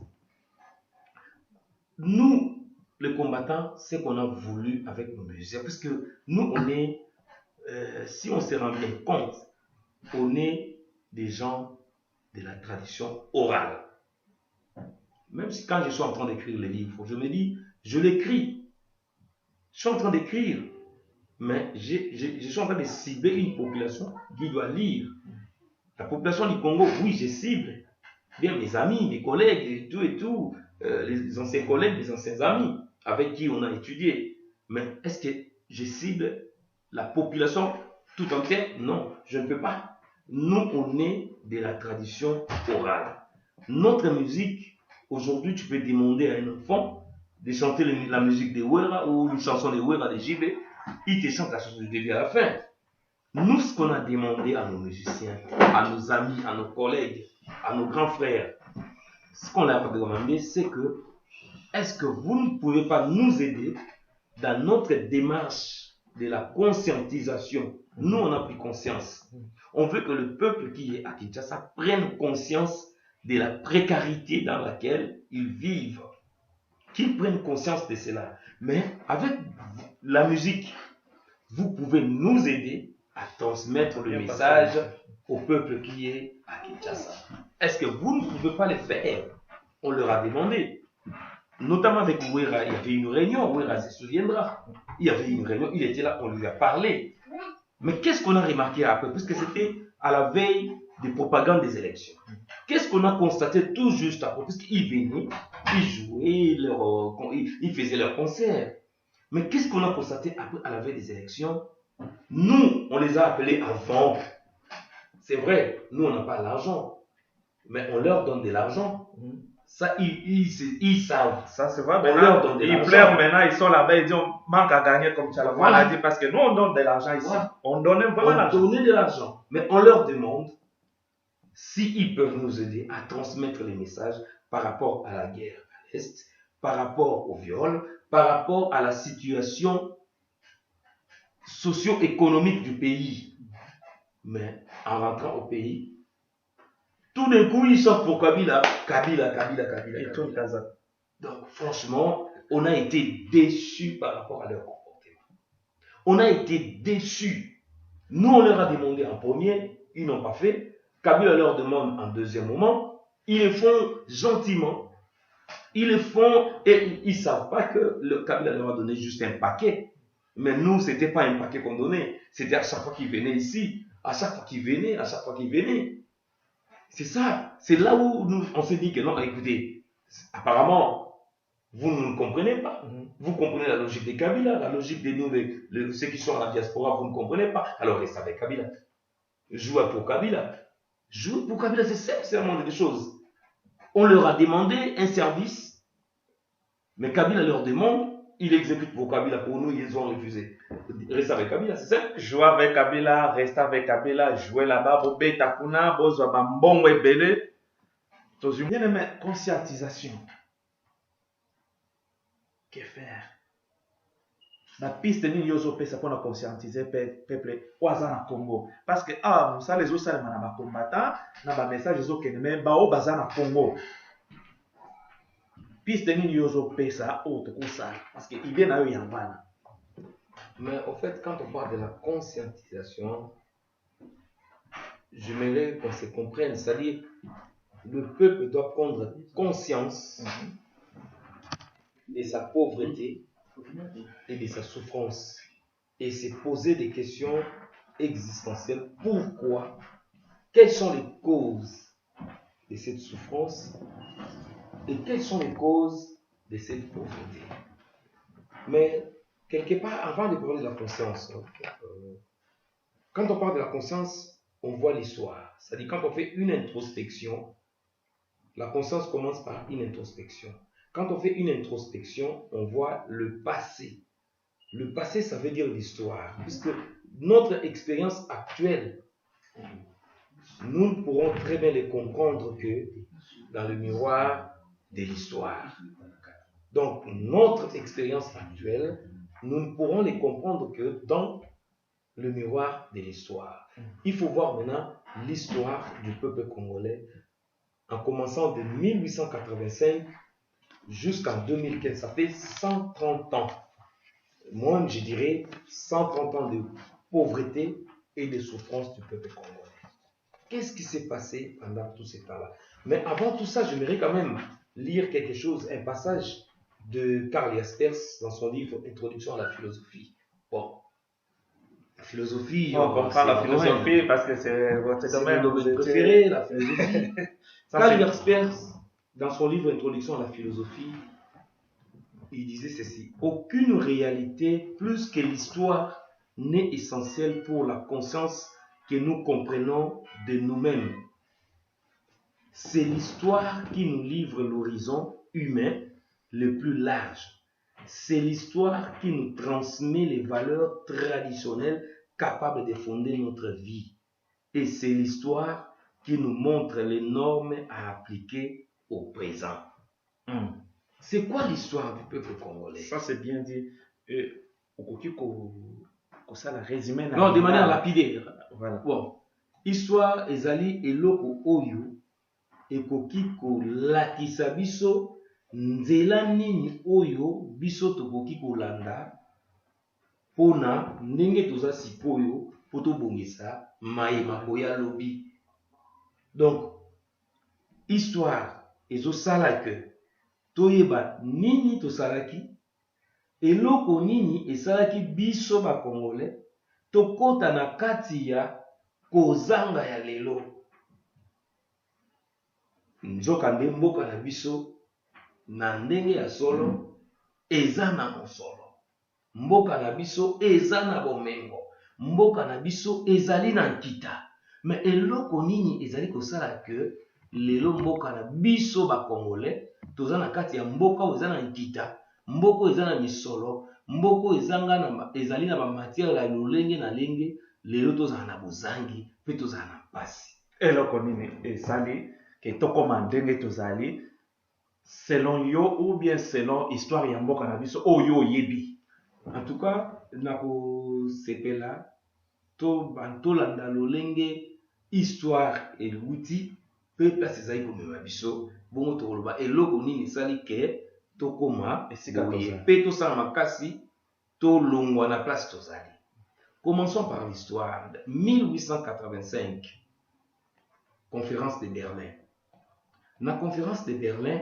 Nous, les combattants, c'est qu'on a voulu avec nos musiciens, parce que nous, on est, si on se rend bien compte, on est des gens de la tradition orale. Même si quand je suis en train d'écrire les livres, je me dis, je l'écris. Je suis en train d'écrire, mais je suis en train de cibler une population qui doit lire. La population du Congo, oui, je cible, bien mes amis, mes collègues, et tout, les anciens collègues, les anciens amis avec qui on a étudié. Mais est-ce que je cible la population tout entière? Non, je ne peux pas. Nous, on est de la tradition orale. Notre musique, aujourd'hui, tu peux demander à un enfant de chanter la musique de Wera ou une chanson de Wera de JB, il te chante la chanson du début à la fin. Nous, ce qu'on a demandé à nos musiciens, à nos amis, à nos collègues, à nos grands frères, ce qu'on leur a demandé, c'est que est-ce que vous ne pouvez pas nous aider dans notre démarche de la conscientisation? Nous, on a pris conscience. On veut que le peuple qui est à Kinshasa prenne conscience de la précarité dans laquelle ils vivent. Qu'ils prennent conscience de cela. Mais avec la musique, vous pouvez nous aider à transmettre le message au peuple qui est à Kinshasa. Est-ce que vous ne pouvez pas le faire? On leur a demandé. Notamment avec Wera, il y avait une réunion, Wera se souviendra. Il y avait une réunion, il était là, on lui a parlé. Mais qu'est-ce qu'on a remarqué après? Puisque c'était à la veille des propagandes des élections. Qu'est-ce qu'on a constaté tout juste après? Puisqu'ils venaient, ils jouaient, ils faisaient leurs concerts. Mais qu'est-ce qu'on a constaté après à la veille des élections? Nous, on les a appelés avant. C'est vrai, nous, on n'a pas l'argent. Mais on leur donne de l'argent. Ça, ils savent. Ça, c'est vrai. Maintenant, ils pleurent maintenant, ils sont là-bas, ils disent on manque à gagner comme tu as voilà. Dit, parce que nous, on donne de l'argent ici. Voilà. On donnait vraiment l'argent. On donnait de l'argent. Mais on leur demande s'ils peuvent nous aider à transmettre les messages par rapport à la guerre à l'Est, par rapport au viol, par rapport à la situation socio-économique du pays. Mais en rentrant au pays, tout d'un coup, ils sortent pour Kabila. Et tout Kabila. Donc, franchement, on a été déçus par rapport à leur comportement. On a été déçus. Nous, on leur a demandé en premier, ils n'ont pas fait. Kabila leur demande en deuxième moment. Ils le font gentiment. Ils le font et ils ne savent pas que le Kabila leur a donné juste un paquet. Mais nous, ce n'était pas un paquet qu'on donnait. C'était à chaque fois qu'ils venaient ici. À chaque fois qu'ils venaient. C'est ça. C'est là où on s'est dit que non, écoutez, apparemment, vous ne comprenez pas. Vous comprenez la logique des Kabila, la logique de nous, ceux qui sont à la diaspora, vous ne comprenez pas. Alors restez avec Kabila. Jouez pour Kabila. Jouer pour Kabila, c'est simple, c'est un monde de choses. On leur a demandé un service, mais Kabila leur demande, ils exécutent pour Kabila. Pour nous, ils ont refusé. Restez avec Kabila, c'est ça? Jouer avec Kabila, rester avec Kabila, jouer là-bas, bobeta kuna, bozwa bambongo ebele. Bien aimé, conscientisation. Que faire? La piste ni yozo pesa pour conscientiser peuple oazana Congo. Parce que ça les autres ça na ba combattant, na ba message zo ke mais ba o bazana Congo. Piste ni yozo pesa autre que ça parce que il vient à eux yambana. Mais au fait, quand on parle de la conscientisation, j'aimerais qu'on se comprenne, c'est-à-dire le peuple doit prendre conscience de sa pauvreté et de sa souffrance et se poser des questions existentielles. Pourquoi? Quelles sont les causes de cette souffrance et quelles sont les causes de cette pauvreté? Mais quelque part, avant de parler de la conscience, quand on parle de la conscience, on voit l'histoire. C'est-à-dire quand on fait une introspection, la conscience commence par une introspection. Quand on fait une introspection, on voit le passé. Le passé, ça veut dire l'histoire. Puisque notre expérience actuelle, nous ne pourrons très bien les comprendre que dans le miroir de l'histoire. Donc, notre expérience actuelle, nous ne pourrons les comprendre que dans le miroir de l'histoire. Il faut voir maintenant l'histoire du peuple congolais en commençant de 1885 jusqu'en 2015. Ça fait 130 ans. Moi, je dirais 130 ans de pauvreté et de souffrance du peuple congolais. Qu'est-ce qui s'est passé pendant tout ce temps-là? Mais avant tout ça, j'aimerais quand même lire quelque chose, un passage de Karl Jaspers dans son livre Introduction à la philosophie. Bon, la philosophie, on comprend la philosophie parce que c'est votre domaine préféré, la philosophie. Karl Jaspers, dans son livre Introduction à la philosophie, il disait ceci: aucune réalité plus que l'histoire n'est essentielle pour la conscience que nous comprenons de nous-mêmes. C'est l'histoire qui nous livre l'horizon humain le plus large. C'est l'histoire qui nous transmet les valeurs traditionnelles capables de fonder notre vie. Et c'est l'histoire qui nous montre les normes à appliquer au présent. C'est quoi l'histoire du peuple congolais? Ça, c'est bien dit. Ça la résumé. Non, de manière lapidaire. Voilà. Bon. Histoire ezali eloko oyo ekoki kolakisa biso nzela nini oyo biso tokoki kolanda pona ndenge toza sikoyo po tobongisa mayema oya lobi. Donc histoire ezosala ke toyeba nini tosalaki, eloko nini esalaki biso bakongole tokota na kati ya kozanga ya lelo. Nzokande mboka na biso na ndenge ya solo eza na mosolo. Mboka na biso eza na bomengo. Mboka na biso ezali na nkita. Mais eloko nini ezali kosala ke lelo mboka na biso bakongole toza na kati ya mboka oyo eza na nkita, mboka eza na misolo, mboka ezali na bamatière ya lolenge na lenge, lelo tozala na bozangi mpe tozala na mpasi. Eloko nini esali ke tokoma ndenge tozali selon yo ou bien selon histoire ya mboka na biso oyo oyebi? En tout cas, nakosepela tolanda lolenge histoire eluti mpe place ezali komema biso bongo tokoloba eloko nini esali ke tokoma esika boye mpe tosala makasi tolongwa na place tozali. Commençons par l'histoire. 1885, conférence de Berlin. Na conférence de Berlin,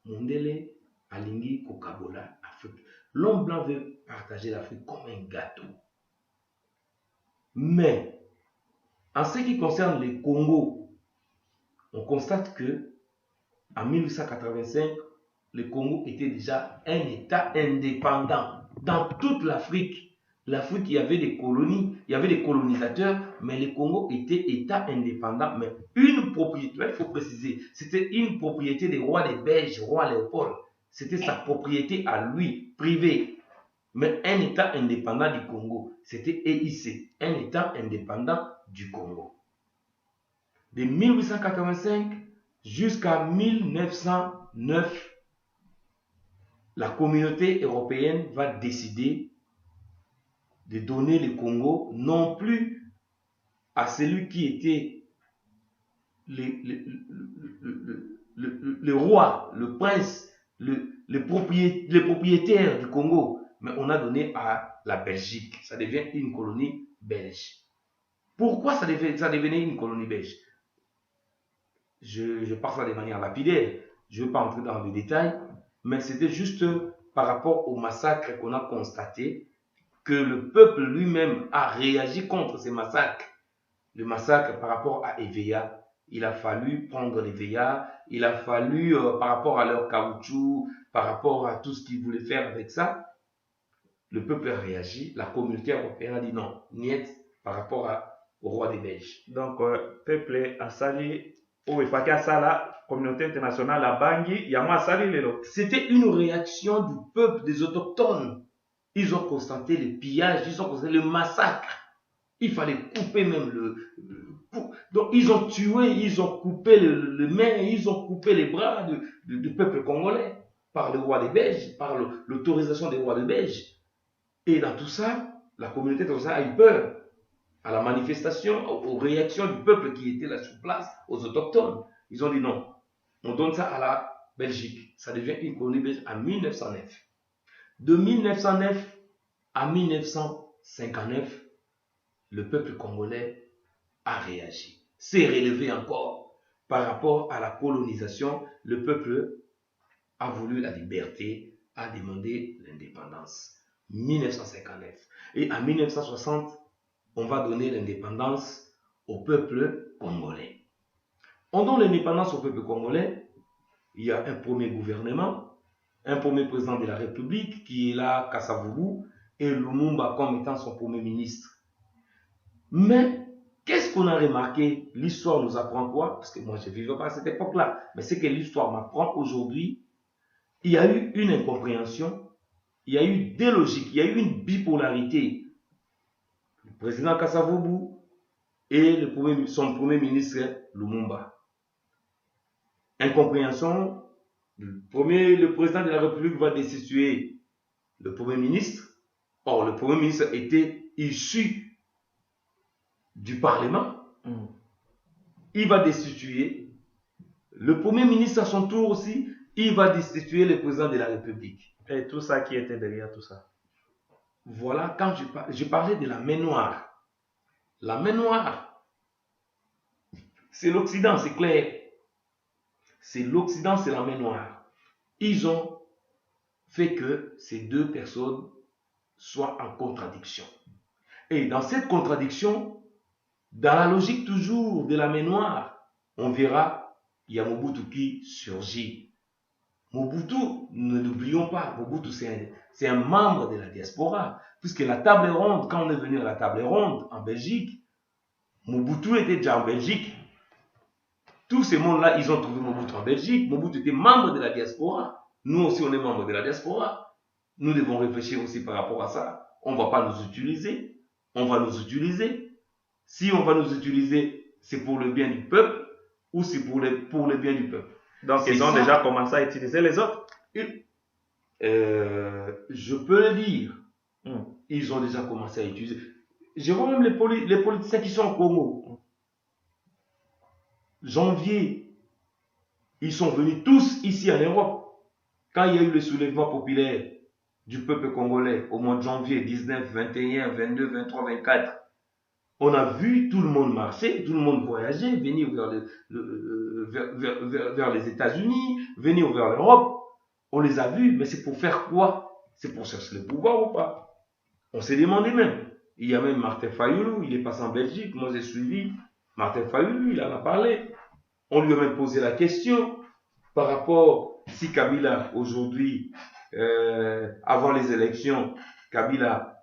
Mondele alingi kokabola Afrique. L'homme blanc veut partager l'Afrique comme un gâteau. Mais en ce qui concerne le Congo, on constate que en 1885, le Congo était déjà un État indépendant. Dans toute l'Afrique, il y avait des colonies, il y avait des colonisateurs, mais le Congo était État indépendant. Mais une propriété, il faut préciser, c'était une propriété des rois des Belges, roi Léopold. C'était sa propriété à lui, privée. Mais un État indépendant du Congo, c'était EIC, un État indépendant du Congo. De 1885 jusqu'à 1909, la communauté européenne va décider de donner le Congo non plus à celui qui était le roi, le prince, le propriétaire du Congo, mais on a donné à la Belgique. Ça devient une colonie belge. Pourquoi ça devenait une colonie belge? Je parle ça de manière lapidaire. Je ne veux pas entrer dans les détails, mais c'était juste par rapport au massacre qu'on a constaté que le peuple lui-même a réagi contre ces massacres. Le massacre par rapport à Eveya, il a fallu prendre l'Eveya, il a fallu, par rapport à leur caoutchouc, par rapport à tout ce qu'ils voulaient faire avec ça, le peuple a réagi, la communauté européenne a dit non, niet, par rapport au roi des Belges. Donc, peuple a sali, ou il la communauté internationale a bangi, yama sali lelo. C'était une réaction du peuple des autochtones. Ils ont constaté le pillage, ils ont constaté le massacre. Il fallait couper même donc ils ont tué, ils ont coupé les mains, ils ont coupé les bras du peuple congolais par le roi des Belges, par l'autorisation des rois des Belges. Et dans tout ça, la communauté internationale a eu peur à la manifestation, aux réactions du peuple qui était là sur place, aux autochtones. Ils ont dit non, on donne ça à la Belgique. Ça devient une colonie belge en 1909. De 1909 à 1959, le peuple congolais a réagi, s'est relevé encore par rapport à la colonisation. Le peuple a voulu la liberté, a demandé l'indépendance. 1959. Et en 1960, on va donner l'indépendance au peuple congolais. On donne l'indépendance au peuple congolais. Il y a un premier gouvernement, un premier président de la République qui est là, Kasavubu, et Lumumba comme étant son premier ministre. Mais qu'est-ce qu'on a remarqué? L'histoire nous apprend quoi? Parce que moi, je ne vivais pas à cette époque-là. Mais c'est que l'histoire m'apprend aujourd'hui. Il y a eu une incompréhension, il y a eu des logiques, il y a eu une bipolarité. Le président Kasavubu et son premier ministre Lumumba. Incompréhension, le président de la République va destituer le premier ministre. Or, le premier ministre était issu du Parlement. Il va destituer le premier ministre à son tour aussi. Il va destituer le président de la République. Et tout ça qui était derrière tout ça. Voilà, quand je parlais de la main noire. La main noire, c'est l'Occident, c'est clair. C'est l'Occident, c'est la main noire. Ils ont fait que ces deux personnes soient en contradiction. Et dans cette contradiction, dans la logique toujours de la main noire, on verra, il y a Mobutu qui surgit. Mobutu, ne l'oublions pas, Mobutu c'est un membre de la diaspora, puisque la table ronde, quand on est venu à la table ronde en Belgique, Mobutu était déjà en Belgique. Tous ces mondes-là, ils ont trouvé Mobutu en Belgique. Mobutu était membre de la diaspora. Nous aussi, on est membre de la diaspora. Nous devons réfléchir aussi par rapport à ça. On ne va pas nous utiliser. On va nous utiliser. Si on va nous utiliser, c'est pour le bien du peuple ou c'est pour le bien du peuple. Donc, ils ont déjà commencé à utiliser les autres. Je peux le dire. Ils ont déjà commencé à utiliser. Je vois même les politiciens qui sont au Congo. Janvier, ils sont venus tous ici en Europe. Quand il y a eu le soulèvement populaire du peuple congolais au mois de janvier 19, 21, 22, 23, 24, on a vu tout le monde marcher, tout le monde voyager, venir vers les États-Unis, venir vers l'Europe. On les a vus, mais c'est pour faire quoi? C'est pour chercher le pouvoir ou pas? On s'est demandé même. Il y a même Martin Fayulu, il est passé en Belgique, moi j'ai suivi. Martin Fayulu, il en a parlé. On lui a même posé la question par rapport, si Kabila aujourd'hui, avant les élections, Kabila,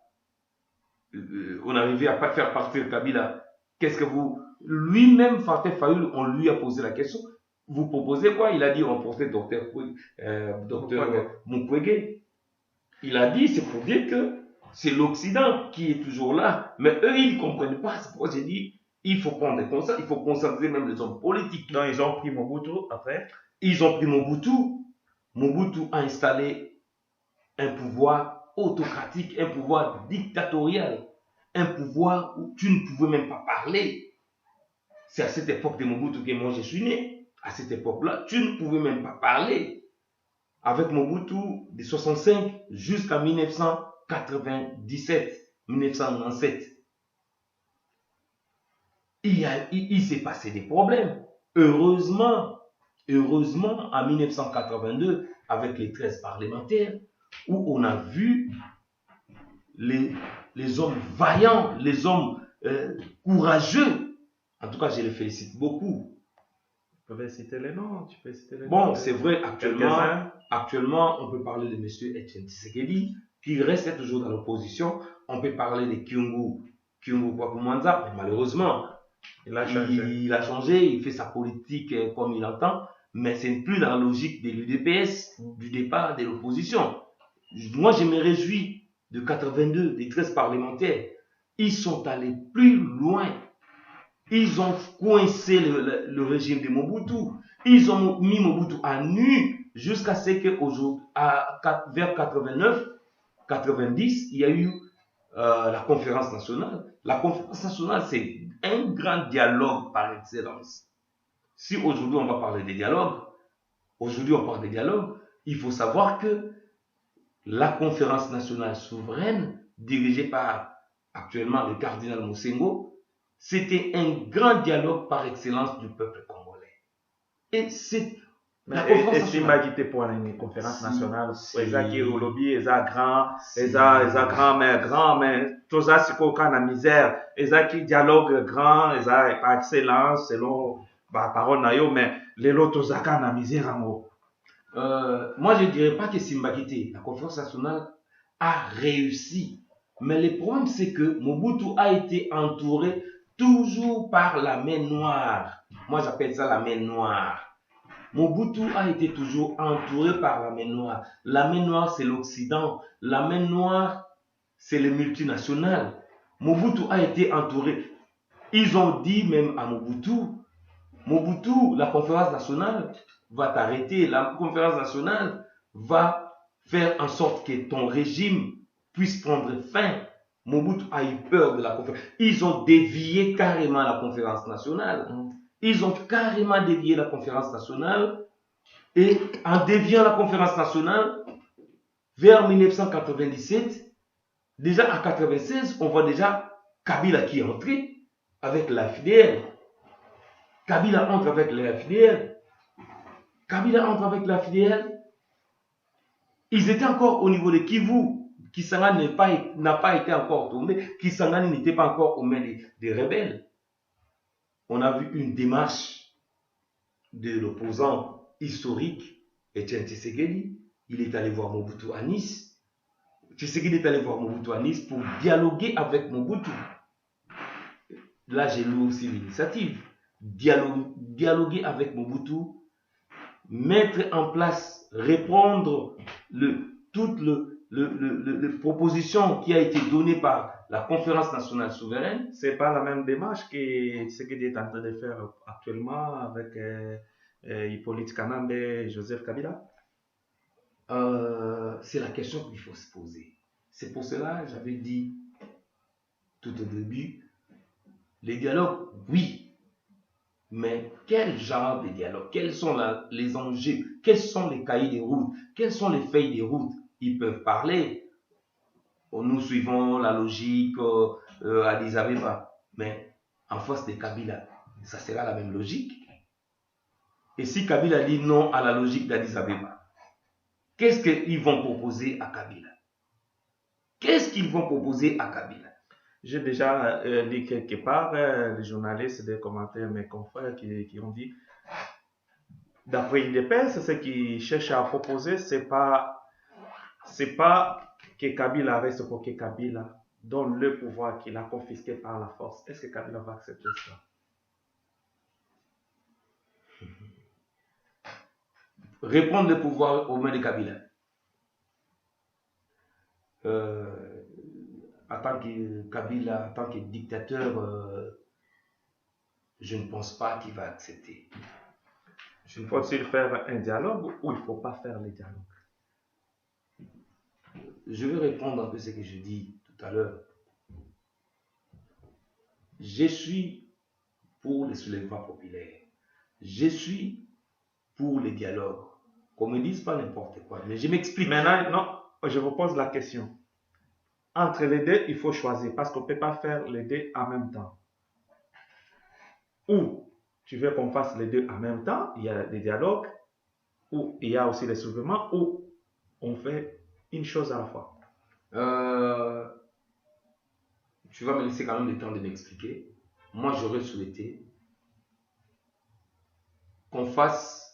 on arrivait à pas faire partir Kabila, qu'est-ce que vous, lui-même, Martin Fayulu, on lui a posé la question, vous proposez quoi? Il a dit remporter docteur Mukwege. Il a dit, c'est pour dire que c'est l'Occident qui est toujours là, mais eux, ils ne comprennent pas. C'est pourquoi j'ai dit, il faut prendre des conseils, il faut concentrer même les hommes politiques. Donc, ils ont pris Mobutu après. Ils ont pris Mobutu. Mobutu a installé un pouvoir autocratique, un pouvoir dictatorial, un pouvoir où tu ne pouvais même pas parler. C'est à cette époque de Mobutu que moi je suis né. À cette époque-là, tu ne pouvais même pas parler. Avec Mobutu de 65 jusqu'à 1997, 1997. Il s'est passé des problèmes. Heureusement, en 1982, avec les 13 parlementaires, où on a vu les hommes vaillants, les hommes courageux. En tout cas, je les félicite beaucoup. Tu peux citer les noms, Bon, c'est vrai, actuellement, on peut parler de M. Etienne Tshisekedi, qui reste toujours dans l'opposition. On peut parler de Kyungu Kwakumanza, mais malheureusement, il a changé, il fait sa politique comme il entend, mais ce n'est plus dans la logique de l'UDPS, du départ de l'opposition. Moi, je me réjouis de 82, des 13 parlementaires. Ils sont allés plus loin. Ils ont coincé le régime de Mobutu. Ils ont mis Mobutu à nu jusqu'à ce que vers 89, 90, il y a eu la conférence nationale. La conférence nationale, c'est un grand dialogue par excellence. Si aujourd'hui on va parler des dialogues, il faut savoir que la conférence nationale souveraine, dirigée par actuellement le cardinal Mosengo, c'était un grand dialogue par excellence du peuple congolais. Et c'est la conférence nationale. Et pour une conférence nationale, qui au lobby, grand, mais tout ça c'est qu'aucun la misère, qui dialogue grand, par excellence selon bah parole na yo mais les lotos zaka na misère en moi je dirais pas que Simbakité, la conférence nationale a réussi, mais le problème c'est que Mobutu a été entouré toujours par la main noire. Moi j'appelle ça la main noire. Mobutu a été toujours entouré par la main noire. La main noire, c'est l'Occident. La main noire, c'est les multinationales. Mobutu a été entouré. Ils ont dit même à Mobutu, la conférence nationale va t'arrêter. La conférence nationale va faire en sorte que ton régime puisse prendre fin. Mobutu a eu peur de la conférence. Ils ont dévié carrément la conférence nationale. Ils ont carrément dévié la conférence nationale. Et en déviant la conférence nationale, vers 1997, déjà en 1996, on voit déjà Kabila qui est entré avec la FDL. Kabila entre avec la FDL. Kabila entre avec la FDL. Ils étaient encore au niveau de Kivu. Kisangani n'a pas été encore tombé. Kisangani n'était pas encore aux mains des rebelles. On a vu une démarche de l'opposant historique, Etienne Tshisekedi. Il est allé voir Mobutu à Nice. Tshisekedi est allé voir Mobutu à Nice pour dialoguer avec Mobutu. Là, j'ai lu aussi l'initiative. Dialoguer avec Mobutu, mettre en place, répondre toutes les propositions qui a été donnée par la conférence nationale souveraine. C'est pas la même démarche que ce qu'il est en train de faire actuellement avec Hippolyte Kanambe et Joseph Kabila. C'est la question qu'il faut se poser. C'est pour cela que j'avais dit tout au début, les dialogues, oui, mais quel genre de dialogue? Quels sont les enjeux? Quels sont les cahiers de route? Quelles sont les feuilles de route? Ils peuvent parler. Nous suivons la logique Addis Abeba, mais en face de Kabila, ça sera la même logique. Et si Kabila dit non à la logique d'Addis Abeba, qu'est-ce qu'ils vont proposer à Kabila? Qu'est-ce qu'ils vont proposer à Kabila? J'ai déjà lu quelque part, les journalistes, des commentaires, mes confrères qui ont dit, d'après l'IDPS, ce qu'ils cherchent à proposer, c'est pas que Kabila reste pour que Kabila donne le pouvoir qu'il a confisqué par la force. Est-ce que Kabila va accepter ça? Reprendre le pouvoir aux mains de Kabila. En tant que Kabila, en tant que dictateur, je ne pense pas qu'il va accepter. Faut-il faire un dialogue ou il ne faut pas faire le dialogue? Je vais répondre un peu ce que je dis tout à l'heure. Je suis pour les soulèvements populaires. Je suis pour les dialogues. Qu'on me dise pas n'importe quoi, mais je m'explique. Maintenant, non, je vous pose la question. Entre les deux, il faut choisir parce qu'on ne peut pas faire les deux en même temps. Ou tu veux qu'on fasse les deux en même temps, il y a des dialogues, ou il y a aussi des soulèvements, ou on fait une chose à la fois. Tu vas me laisser quand même le temps de m'expliquer. Moi, j'aurais souhaité qu'on fasse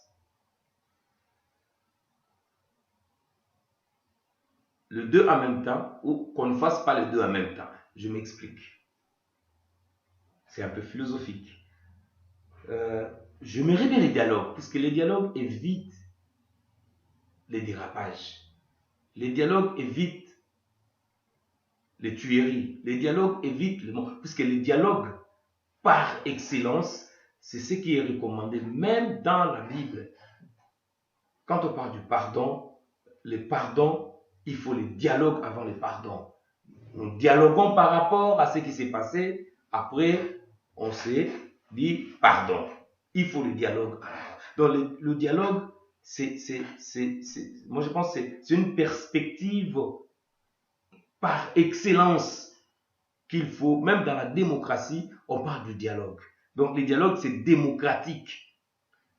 le deux en même temps ou qu'on ne fasse pas les deux en même temps. Je m'explique. C'est un peu philosophique. J'aimerais bien les dialogues, parce que les dialogues évitent les dérapages. Les dialogues évitent les tueries. Les dialogues évitent le monde. Puisque les dialogues, par excellence, c'est ce qui est recommandé, même dans la Bible. Quand on parle du pardon, le pardon, il faut le dialogue avant le pardon. Nous dialoguons par rapport à ce qui s'est passé. Après, on s'est dit pardon. Il faut le dialogue. Donc, le dialogue, moi je pense que c'est une perspective par excellence qu'il faut, même dans la démocratie, on parle du dialogue. Donc, le dialogue, c'est démocratique.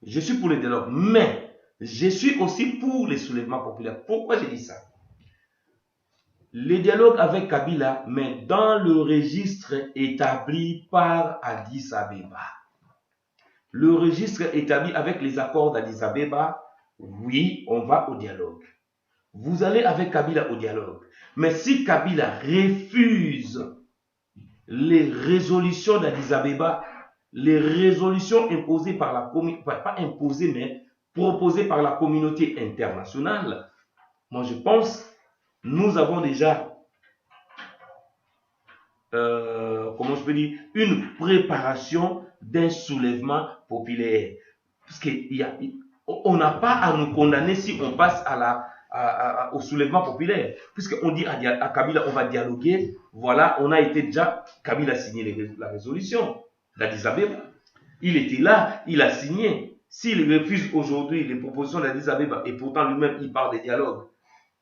Je suis pour le dialogue, mais je suis aussi pour les soulèvements populaires. Pourquoi j'ai dit ça? Le dialogue avec Kabila, mais dans le registre établi par Addis Abeba. le registre établi avec les accords d'Addis Abeba, oui, on va au dialogue. Vous allez avec Kabila au dialogue. Mais si Kabila refuse les résolutions d'Addis Abeba, les résolutions imposées par la communauté, pas imposées, mais proposées par la communauté internationale, moi je pense, nous avons déjà, comment je peux dire, une préparation d'un soulèvement populaire. Parce qu'on n'a pas à nous condamner si on passe au soulèvement populaire. Puisqu'on dit à Kabila, on va dialoguer, voilà, on a été déjà, Kabila a signé la résolution d'Addis Abeba. Il était là, il a signé. S'il refuse aujourd'hui les propositions d'Addis Abeba, et pourtant lui-même il parle des dialogues,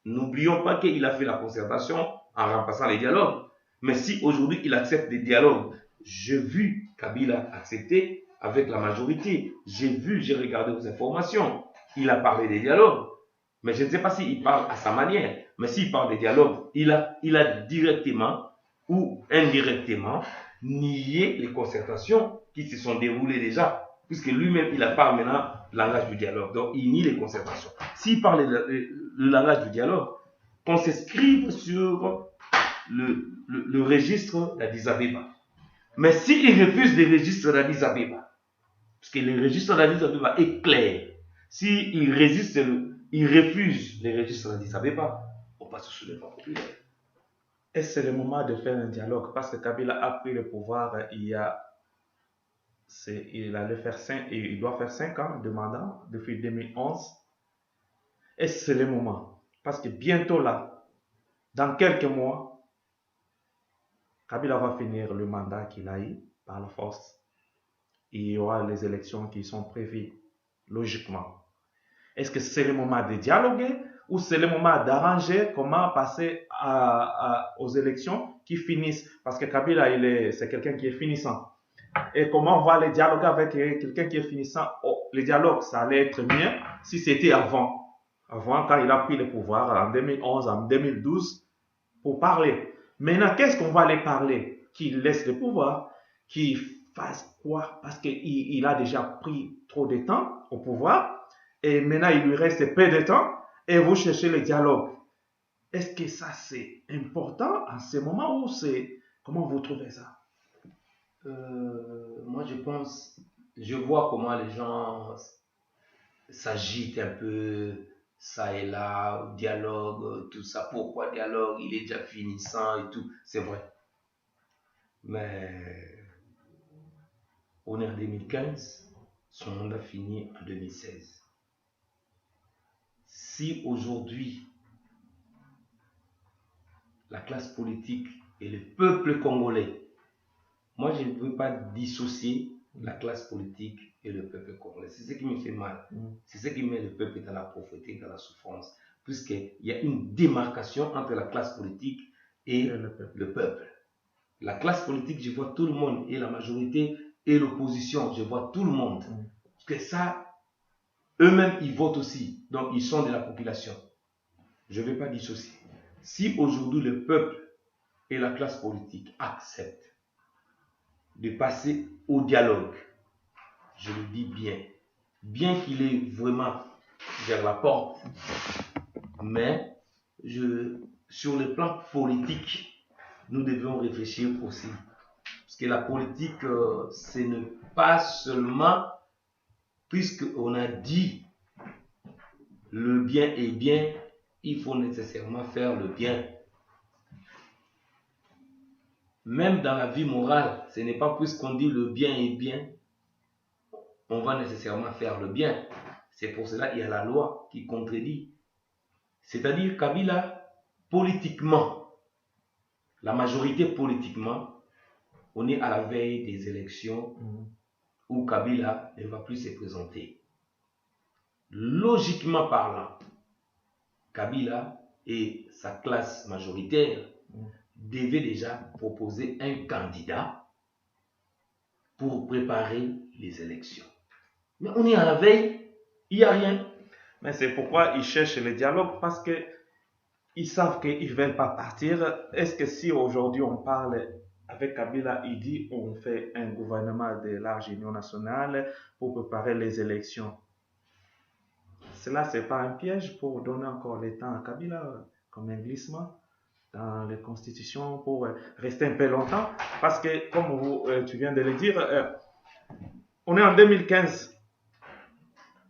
n'oublions pas qu'il a fait la concertation en remplaçant les dialogues. Mais si aujourd'hui il accepte des dialogues, j'ai vu Kabila accepter avec la majorité. J'ai regardé vos informations. Il a parlé des dialogues. Mais je ne sais pas s'il parle à sa manière. Mais s'il parle des dialogues, il a directement ou indirectement nié les concertations qui se sont déroulées déjà. Puisque lui-même, il parle maintenant le langage du dialogue. Donc, il nie les concertations. S'il parle le langage du dialogue, qu'on s'inscrive sur le registre d'Addis Abeba. Mais s'il refuse les registres d'Addis Abeba, parce que le registre d'Addis Abeba est clair, s'il résiste, il refuse les registres d'Addis Abeba, on passe au soulèvement populaire. Et c'est le moment de faire un dialogue, parce que Kabila a pris le pouvoir il doit faire 5 ans de mandat depuis 2011. Et c'est le moment, parce que bientôt là, dans quelques mois, Kabila va finir le mandat qu'il a eu par la force. Il y aura les élections qui sont prévues, logiquement. Est-ce que c'est le moment de dialoguer ou c'est le moment d'arranger comment passer aux élections qui finissent? Parce que Kabila, c'est quelqu'un qui est finissant. Et comment on va aller dialoguer avec quelqu'un qui est finissant? Le dialogue, ça allait être mieux si c'était avant. Avant, quand il a pris le pouvoir en 2011, en 2012, pour parler. Maintenant, qu'est-ce qu'on va aller parler? Qu'il laisse le pouvoir, qu'il fasse quoi? Parce qu'il a déjà pris trop de temps au pouvoir et maintenant il lui reste peu de temps et vous cherchez le dialogue. Est-ce que ça c'est important en ce moment ou c'est... Comment vous trouvez ça? Moi je vois comment les gens s'agitent un peu, ça et là, dialogue, tout ça. Pourquoi dialogue? Il est déjà finissant et tout. C'est vrai. Mais on est en 2015, son mandat finit en 2016. Si aujourd'hui, la classe politique et le peuple congolais, moi je ne veux pas dissocier la classe politique et le peuple congolais. C'est ce qui me fait mal. C'est ce qui met le peuple dans la pauvreté, dans la souffrance. Puisqu'il y a une démarcation entre la classe politique et le peuple. La classe politique, je vois tout le monde, et la majorité et l'opposition, je vois tout le monde. Parce que ça, eux-mêmes, ils votent aussi. Donc, ils sont de la population. Je ne vais pas dissocier. Si aujourd'hui le peuple et la classe politique acceptent de passer au dialogue, je le dis bien qu'il est vraiment vers la porte, mais sur le plan politique, nous devons réfléchir aussi. Parce que la politique, ce n'est pas seulement, puisqu'on a dit le bien est bien, il faut nécessairement faire le bien. Même dans la vie morale, ce n'est pas puisqu'on dit le bien est bien, on va nécessairement faire le bien. C'est pour cela qu'il y a la loi qui contredit. C'est-à-dire Kabila, politiquement, la majorité politiquement, on est à la veille des élections où Kabila ne va plus se présenter. Logiquement parlant, Kabila et sa classe majoritaire devaient déjà proposer un candidat pour préparer les élections. Mais on est à la veille, il n'y a rien. Mais c'est pourquoi ils cherchent le dialogue, parce qu'ils savent qu'ils ne veulent pas partir. Est-ce que si aujourd'hui on parle avec Kabila, il dit on fait un gouvernement de large union nationale pour préparer les élections. Cela, c'est pas un piège pour donner encore le temps à Kabila, comme un glissement dans les constitutions pour rester un peu longtemps. Parce que, comme tu viens de le dire, on est en 2015.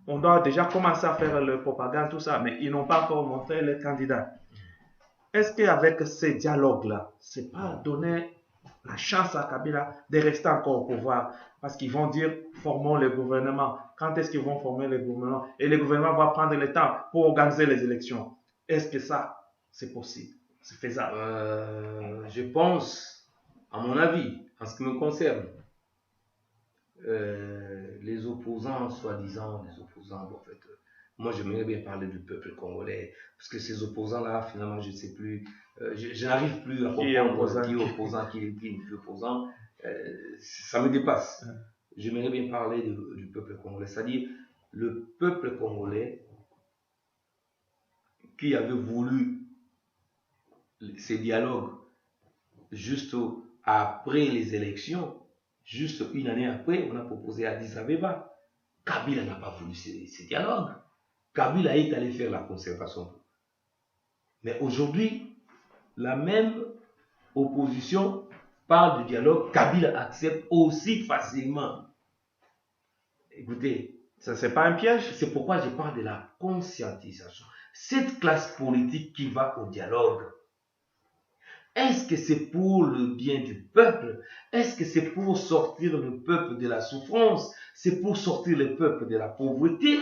On doit déjà commencer à faire le propagande, tout ça, mais ils n'ont pas encore montré les candidats. Est-ce qu'avec ces dialogues-là, c'est pas donner la chance à Kabila de rester encore au pouvoir? Parce qu'ils vont dire, formons le gouvernement. Quand est-ce qu'ils vont former le gouvernement? Et le gouvernement va prendre le temps pour organiser les élections. Est-ce que ça, c'est possible? C'est faisable? Je pense, à mon avis, en ce qui me concerne, les opposants, soi-disant, les opposants, en fait, moi j'aimerais bien parler du peuple congolais, parce que ces opposants-là, finalement, je ne sais plus, je n'arrive plus à comprendre qui est opposant, qui n'est plus opposant, ça me dépasse. J'aimerais bien parler du peuple congolais, c'est-à-dire le peuple congolais qui avait voulu ces dialogues juste après les élections, juste une année après, on a proposé à Addis Abeba. Kabila n'a pas voulu ces dialogues. Kabila est allé faire la concertation. Mais aujourd'hui, la même opposition parle de dialogue. Kabila accepte aussi facilement. Écoutez, ça c'est pas un piège. C'est pourquoi je parle de la conscientisation. Cette classe politique qui va au dialogue, est-ce que c'est pour le bien du peuple? Est-ce que c'est pour sortir le peuple de la souffrance? C'est pour sortir le peuple de la pauvreté?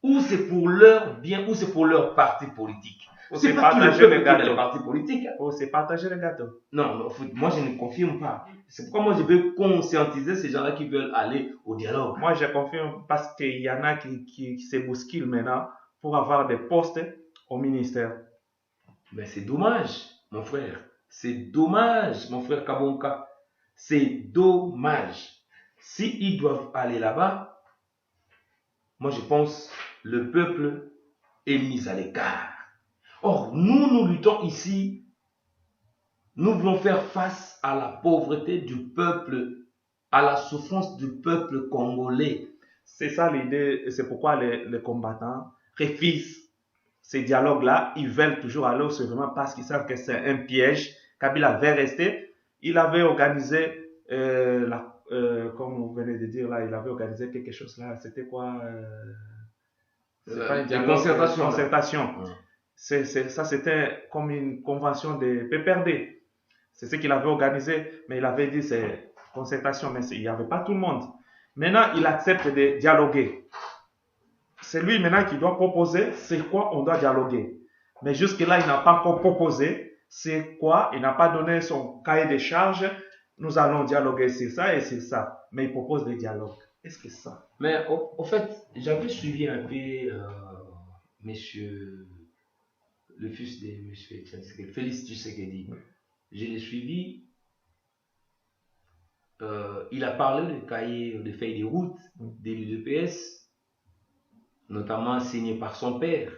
Ou c'est pour leur bien? Ou c'est pour leur parti politique? C'est pas tout le peuple qui est dans le parti politique. Ou c'est partager le gâteau. Non, moi je ne confirme pas. C'est pourquoi moi je veux conscientiser ces gens-là qui veulent aller au dialogue. Moi je confirme parce qu'il y en a qui se bousculent maintenant pour avoir des postes au ministère. Mais c'est dommage, mon frère. C'est dommage, mon frère Kabonka. C'est dommage. S'ils doivent aller là-bas, moi je pense le peuple est mis à l'écart. Or, nous luttons ici. Nous voulons faire face à la pauvreté du peuple, à la souffrance du peuple congolais. C'est ça l'idée, c'est pourquoi les combattants refusent ces dialogues-là. Ils veulent toujours aller au gouvernement parce qu'ils savent que c'est un piège. Kabila veut rester. Il avait organisé, comme vous venez de dire là, il avait organisé quelque chose là. C'était quoi c'est pas une concertation. Ça, c'était comme une convention de PPRD. C'est ce qu'il avait organisé, mais il avait dit c'est concertation, mais il n'y avait pas tout le monde. Maintenant, il accepte de dialoguer. C'est lui maintenant qui doit proposer c'est quoi on doit dialoguer. Mais jusque-là, il n'a pas encore proposé c'est quoi, il n'a pas donné son cahier de charges. Nous allons dialoguer sur ça et sur ça. Mais il propose des dialogues. Est-ce que ça? Mais au fait, j'avais suivi un peu monsieur, le fils de monsieur Félix Tshisekedi. Je l'ai suivi. Il a parlé de cahier de feuilles de route de l'UDPS, notamment signé par son père.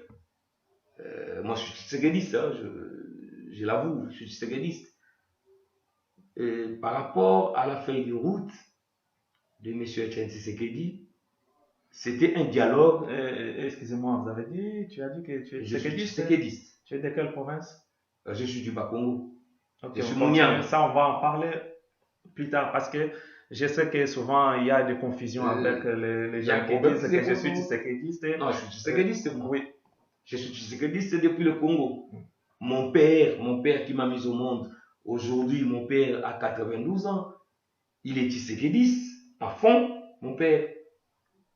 Moi, je suis tshisekidiste, hein, je l'avoue, je suis tshisekidiste. Par rapport à la feuille de route de M. Etienne Tshisekedi, c'était un dialogue. Excusez-moi, vous avez dit, tu as dit que tu es tshisekidiste. Tu es de quelle province? Je suis du Bas-Congo. Okay, ça, on va en parler plus tard parce que je sais que souvent il y a des confusions avec les gens qui disent que je suis tshisekidiste. Non, je suis tshisekidiste. Oui. Je suis tshisekidiste depuis le Congo. Mon père qui m'a mis au monde, aujourd'hui mon père a 92 ans, il est tshisekidiste à fond, mon père.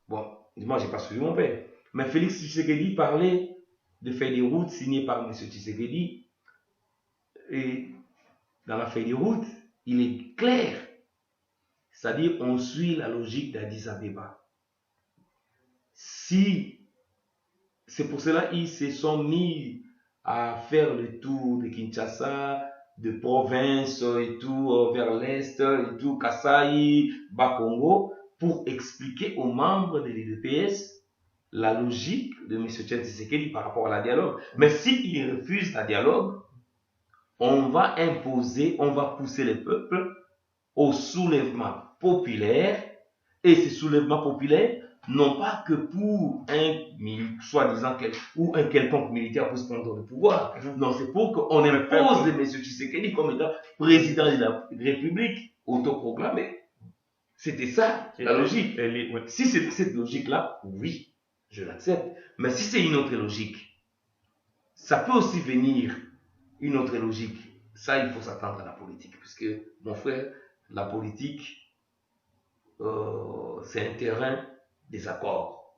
Bon, moi j'ai pas suivi mon père. Mais Félix Tshisekedi parlait de feuilles de route signées par M. Tshisekedi. Et dans la feuille de route, il est clair. C'est-à-dire, on suit la logique d'Addis Abeba. Si, c'est pour cela qu'ils se sont mis à faire le tour de Kinshasa, de province et tout, vers l'Est, et tout, Kasaï, Bas-Congo, pour expliquer aux membres de l'UDPS la logique de M. Tshisekedi par rapport à la dialogue. Mais s'ils refusent la dialogue, on va imposer, on va pousser le peuple au soulèvement populaire, et ces soulèvements populaires non pas que pour un soi-disant ou un quelconque militaire pour se prendre le pouvoir. Non, c'est pour qu'on impose M. Tshisekedi comme étant président de la République autoproclamé. C'était ça, la logique. Si c'est cette logique-là, oui, je l'accepte. Mais si c'est une autre logique, ça peut aussi venir une autre logique. Ça, il faut s'attendre à la politique. Puisque, mon frère, la politique, c'est un terrain des accords.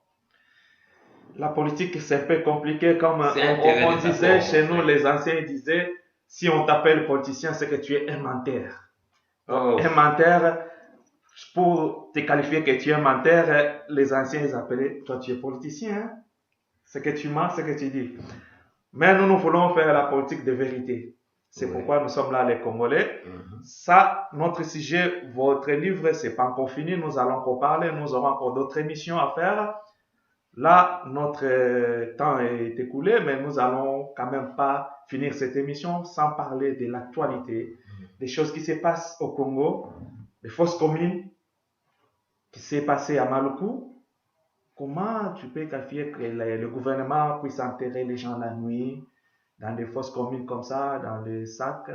La politique, c'est un peu compliqué, comme on disait chez nous, les anciens disaient, si on t'appelle politicien, c'est que tu es un menteur. Un menteur, pour te qualifier que tu es un menteur, les anciens ils appelaient, toi tu es politicien, hein? C'est que tu mens, c'est que tu dis. Mais nous voulons faire la politique de vérité. C'est pourquoi nous sommes là, les Congolais. Ça, notre sujet, votre livre, c'est pas encore fini. Nous allons encore parler. Nous aurons encore d'autres émissions à faire. Là, notre temps est écoulé, mais nous allons quand même pas finir cette émission sans parler de l'actualité, des choses qui se passent au Congo, des fausses communes qui s'est passé à Maluku. Comment tu peux qualifier que le gouvernement puisse enterrer les gens la nuit, dans des fausses communes comme ça, dans des sacs,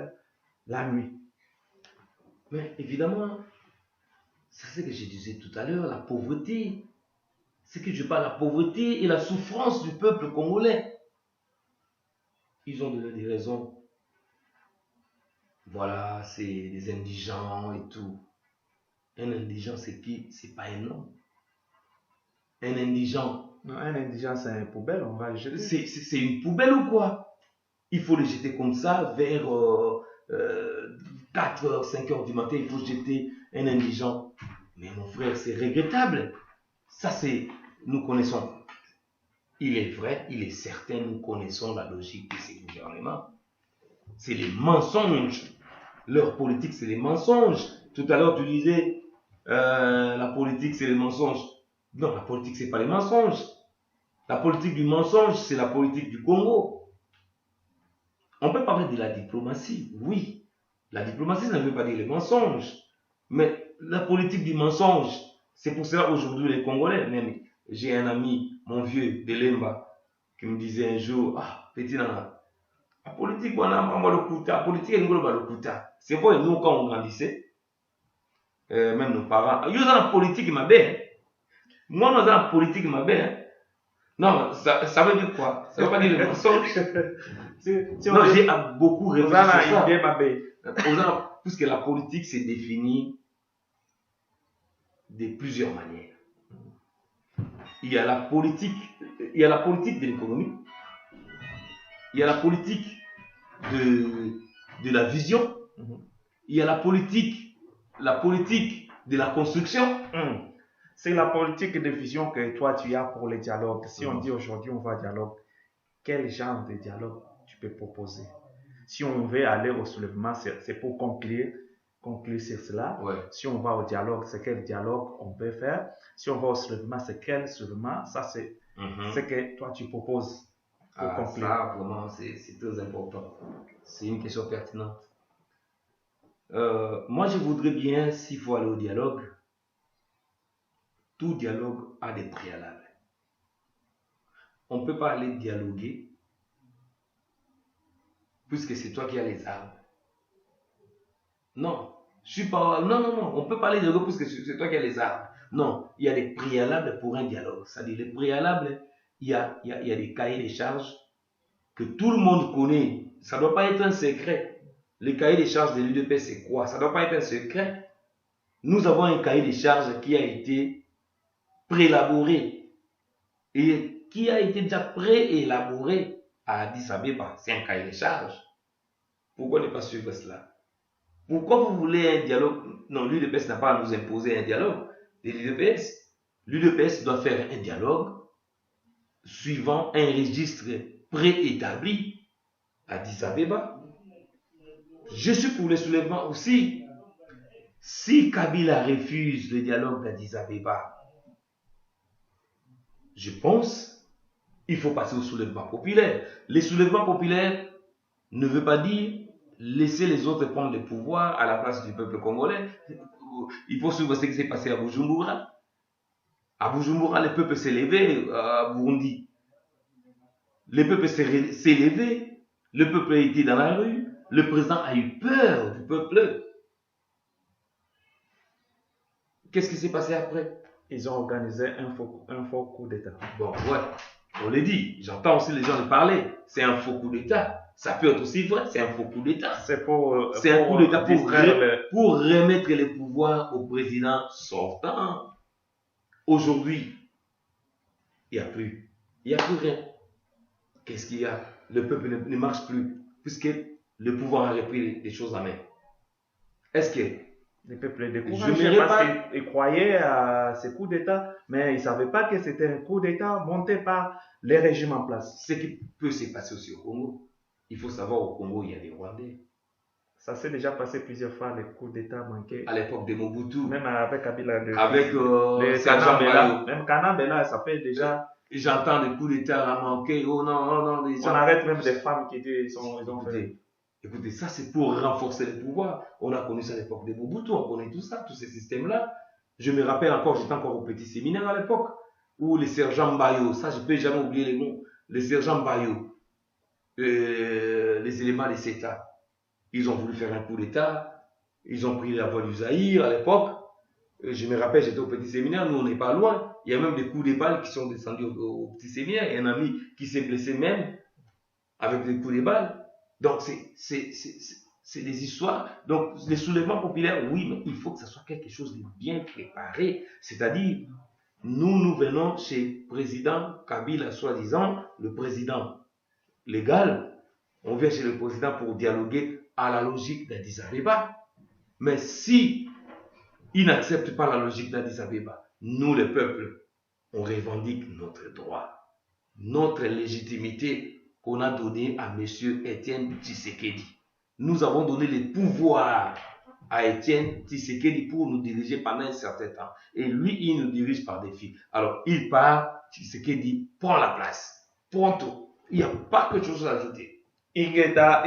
la nuit? Mais évidemment, c'est ce que je disais tout à l'heure, la pauvreté. C'est que je parle de la pauvreté et la souffrance du peuple congolais. Ils ont donné des raisons. Voilà, c'est des indigents et tout. Un indigent, c'est qui? C'est pas un homme. Un indigent. Non, un indigent, c'est une poubelle, on va le jeter. C'est une poubelle ou quoi? Il faut le jeter comme ça, vers 4h, 5h du matin, il faut jeter un indigent. Mais mon frère, c'est regrettable. Ça, c'est... Nous connaissons. Il est vrai, il est certain, nous connaissons la logique de ces gouvernements. C'est les mensonges. Leur politique, c'est les mensonges. Tout à l'heure, tu disais, la politique, c'est les mensonges. Non, la politique, c'est pas les mensonges. La politique du mensonge, c'est la politique du Congo. On peut parler de la diplomatie, oui. La diplomatie, ça ne veut pas dire les mensonges. Mais la politique du mensonge, c'est pour cela aujourd'hui les Congolais, même j'ai un ami, mon vieux, de Lemba, qui me disait un jour, ah, petit nana, la politique, la politique, c'est quoi, nous, quand on grandissait, même nos parents, ils ont la politique, ma belle. Moi, nous avons la politique, ma belle. Non, ça veut dire quoi? Ça veut pas dire le mensonge. Non, j'ai beaucoup réfléchi à ça. Puisque la politique, c'est défini de plusieurs manières. Il y a la politique de l'économie, il y a la politique de la vision, il y a la politique de la construction. C'est la politique de vision que toi tu as pour les dialogues. Si on dit aujourd'hui on va dialogue, quel genre de dialogue tu peux proposer? Si on veut aller au soulèvement, c'est pour conclure sur cela. Ouais. Si on va au dialogue, c'est quel dialogue on peut faire? Si on va au soulèvement, c'est quel soulèvement? Ça, c'est ce que toi tu proposes pour conclure. Ça, vraiment, c'est très important. C'est une question pertinente. Moi, je voudrais bien, s'il faut aller au dialogue, tout dialogue a des préalables. On ne peut pas aller dialoguer puisque c'est toi qui as les armes. Non, non, on ne peut pas aller dialoguer puisque c'est toi qui as les armes. Non, il y a des préalables pour un dialogue. C'est-à-dire, les préalables, il y a des cahiers de charges que tout le monde connaît. Ça ne doit pas être un secret. Les cahiers de charges de l'UDPS, c'est quoi? Ça ne doit pas être un secret. Nous avons un cahier de charges qui a été préélaboré et qui a été déjà préélaboré à Addis Abeba. C'est un cahier de charges. Pourquoi ne pas suivre cela? Pourquoi vous voulez un dialogue? Non, l'UDPS n'a pas à nous imposer un dialogue. L'UDPS doit faire un dialogue suivant un registre préétabli à Addis Abeba. Je suis pour le soulèvement aussi. Si Kabila refuse le dialogue d'Addis Abeba, je pense qu'il faut passer au soulèvement populaire. Le soulèvement populaire ne veut pas dire laisser les autres prendre le pouvoir à la place du peuple congolais. Il faut suivre ce qui s'est passé à Bujumbura. À Bujumbura, le peuple s'est levé, à Burundi. Le peuple s'est levé, le peuple a été dans la rue, le président a eu peur du peuple. Qu'est-ce qui s'est passé après? Ils ont organisé un faux coup d'État. Bon, ouais, on l'a dit. J'entends aussi les gens le parler. C'est un faux coup d'État. Ça peut être aussi vrai, c'est un faux coup d'État. C'est un coup d'État pour remettre les pouvoirs au président sortant. Aujourd'hui, il n'y a plus rien. Qu'est-ce qu'il y a? Le peuple ne marche plus, puisque le pouvoir a repris les choses en main. Est-ce que le peuple est découragé parce qu'il croyait à ces coups d'État, mais il ne savait pas que c'était un coup d'État monté par les régimes en place. Ce qui peut se passer aussi au Congo. Il faut savoir, au Congo, il y a des Rwandais. Ça s'est déjà passé plusieurs fois, les coups d'État manqués. À l'époque de Mobutu. Même avec Kabila. Avec Kanambela. Même Kanambela, ça fait déjà... J'entends des coups d'État manqués. Oh non, les gens... On arrête même des femmes qui ils ont fait... Écoutez, ça c'est pour renforcer le pouvoir. On a connu ça à l'époque de Mobutu, on connaît tout ça, tous ces systèmes-là. Je me rappelle encore, j'étais encore au petit séminaire à l'époque, où les sergents Bayo, ça je ne peux jamais oublier les noms, les sergents Bayo, les éléments des CETA, ils ont voulu faire un coup d'État, ils ont pris la voie du Zaïre à l'époque. Je me rappelle, j'étais au petit séminaire, nous on n'est pas loin, il y a même des coups de balles qui sont descendus au petit séminaire, il y a un ami qui s'est blessé même avec des coups de balles. Donc, c'est des histoires. Donc, les soulèvements populaires, oui, mais il faut que ce soit quelque chose de bien préparé. C'est-à-dire, nous venons chez le président Kabila, soi-disant, le président légal. On vient chez le président pour dialoguer à la logique d'Addis Abeba. Mais si il n'accepte pas la logique d'Addis Abeba, nous, le peuple, on revendique notre droit, notre légitimité qu'on a donné à M. Étienne Tshisekedi. Nous avons donné les pouvoirs à Étienne Tshisekedi pour nous diriger pendant un certain temps. Et lui, il nous dirige par défi. Alors, il part, Tshisekedi prend la place. Pronto. Il n'y a pas que chose à ajouter. Ingeta,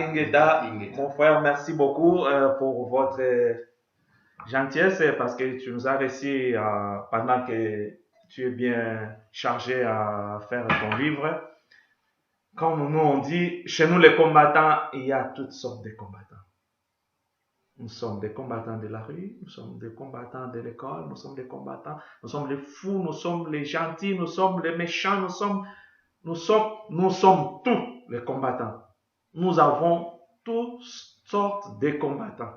mon frère, merci beaucoup pour votre gentillesse parce que tu nous as réussi pendant que tu es bien chargé à faire ton livre. Comme nous on dit, chez nous les combattants, il y a toutes sortes de combattants. Nous sommes des combattants de la rue, nous sommes des combattants de l'école, nous sommes des combattants, nous sommes les fous, nous sommes les gentils, nous sommes les méchants, nous sommes tous les combattants. Nous avons toutes sortes de combattants.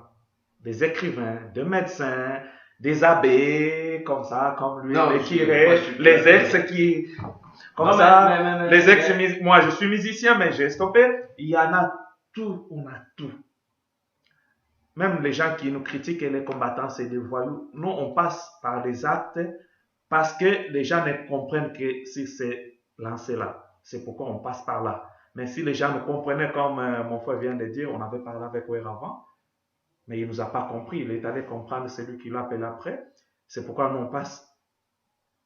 Des écrivains, des médecins, des abbés, comme ça, comme lui, les curés, les ex qui... Comme ça, les ex, moi je suis musicien, mais j'ai stoppé. Il y en a tout, on a tout. Même les gens qui nous critiquent et les combattants, c'est des voyous. Nous, on passe par les actes parce que les gens ne comprennent que si c'est lancé là. C'est pourquoi on passe par là. Mais si les gens nous comprenaient comme mon frère vient de dire, on avait parlé avec Ouer avant, mais il ne nous a pas compris. Il est allé comprendre celui qui l'appelle après. C'est pourquoi nous, on passe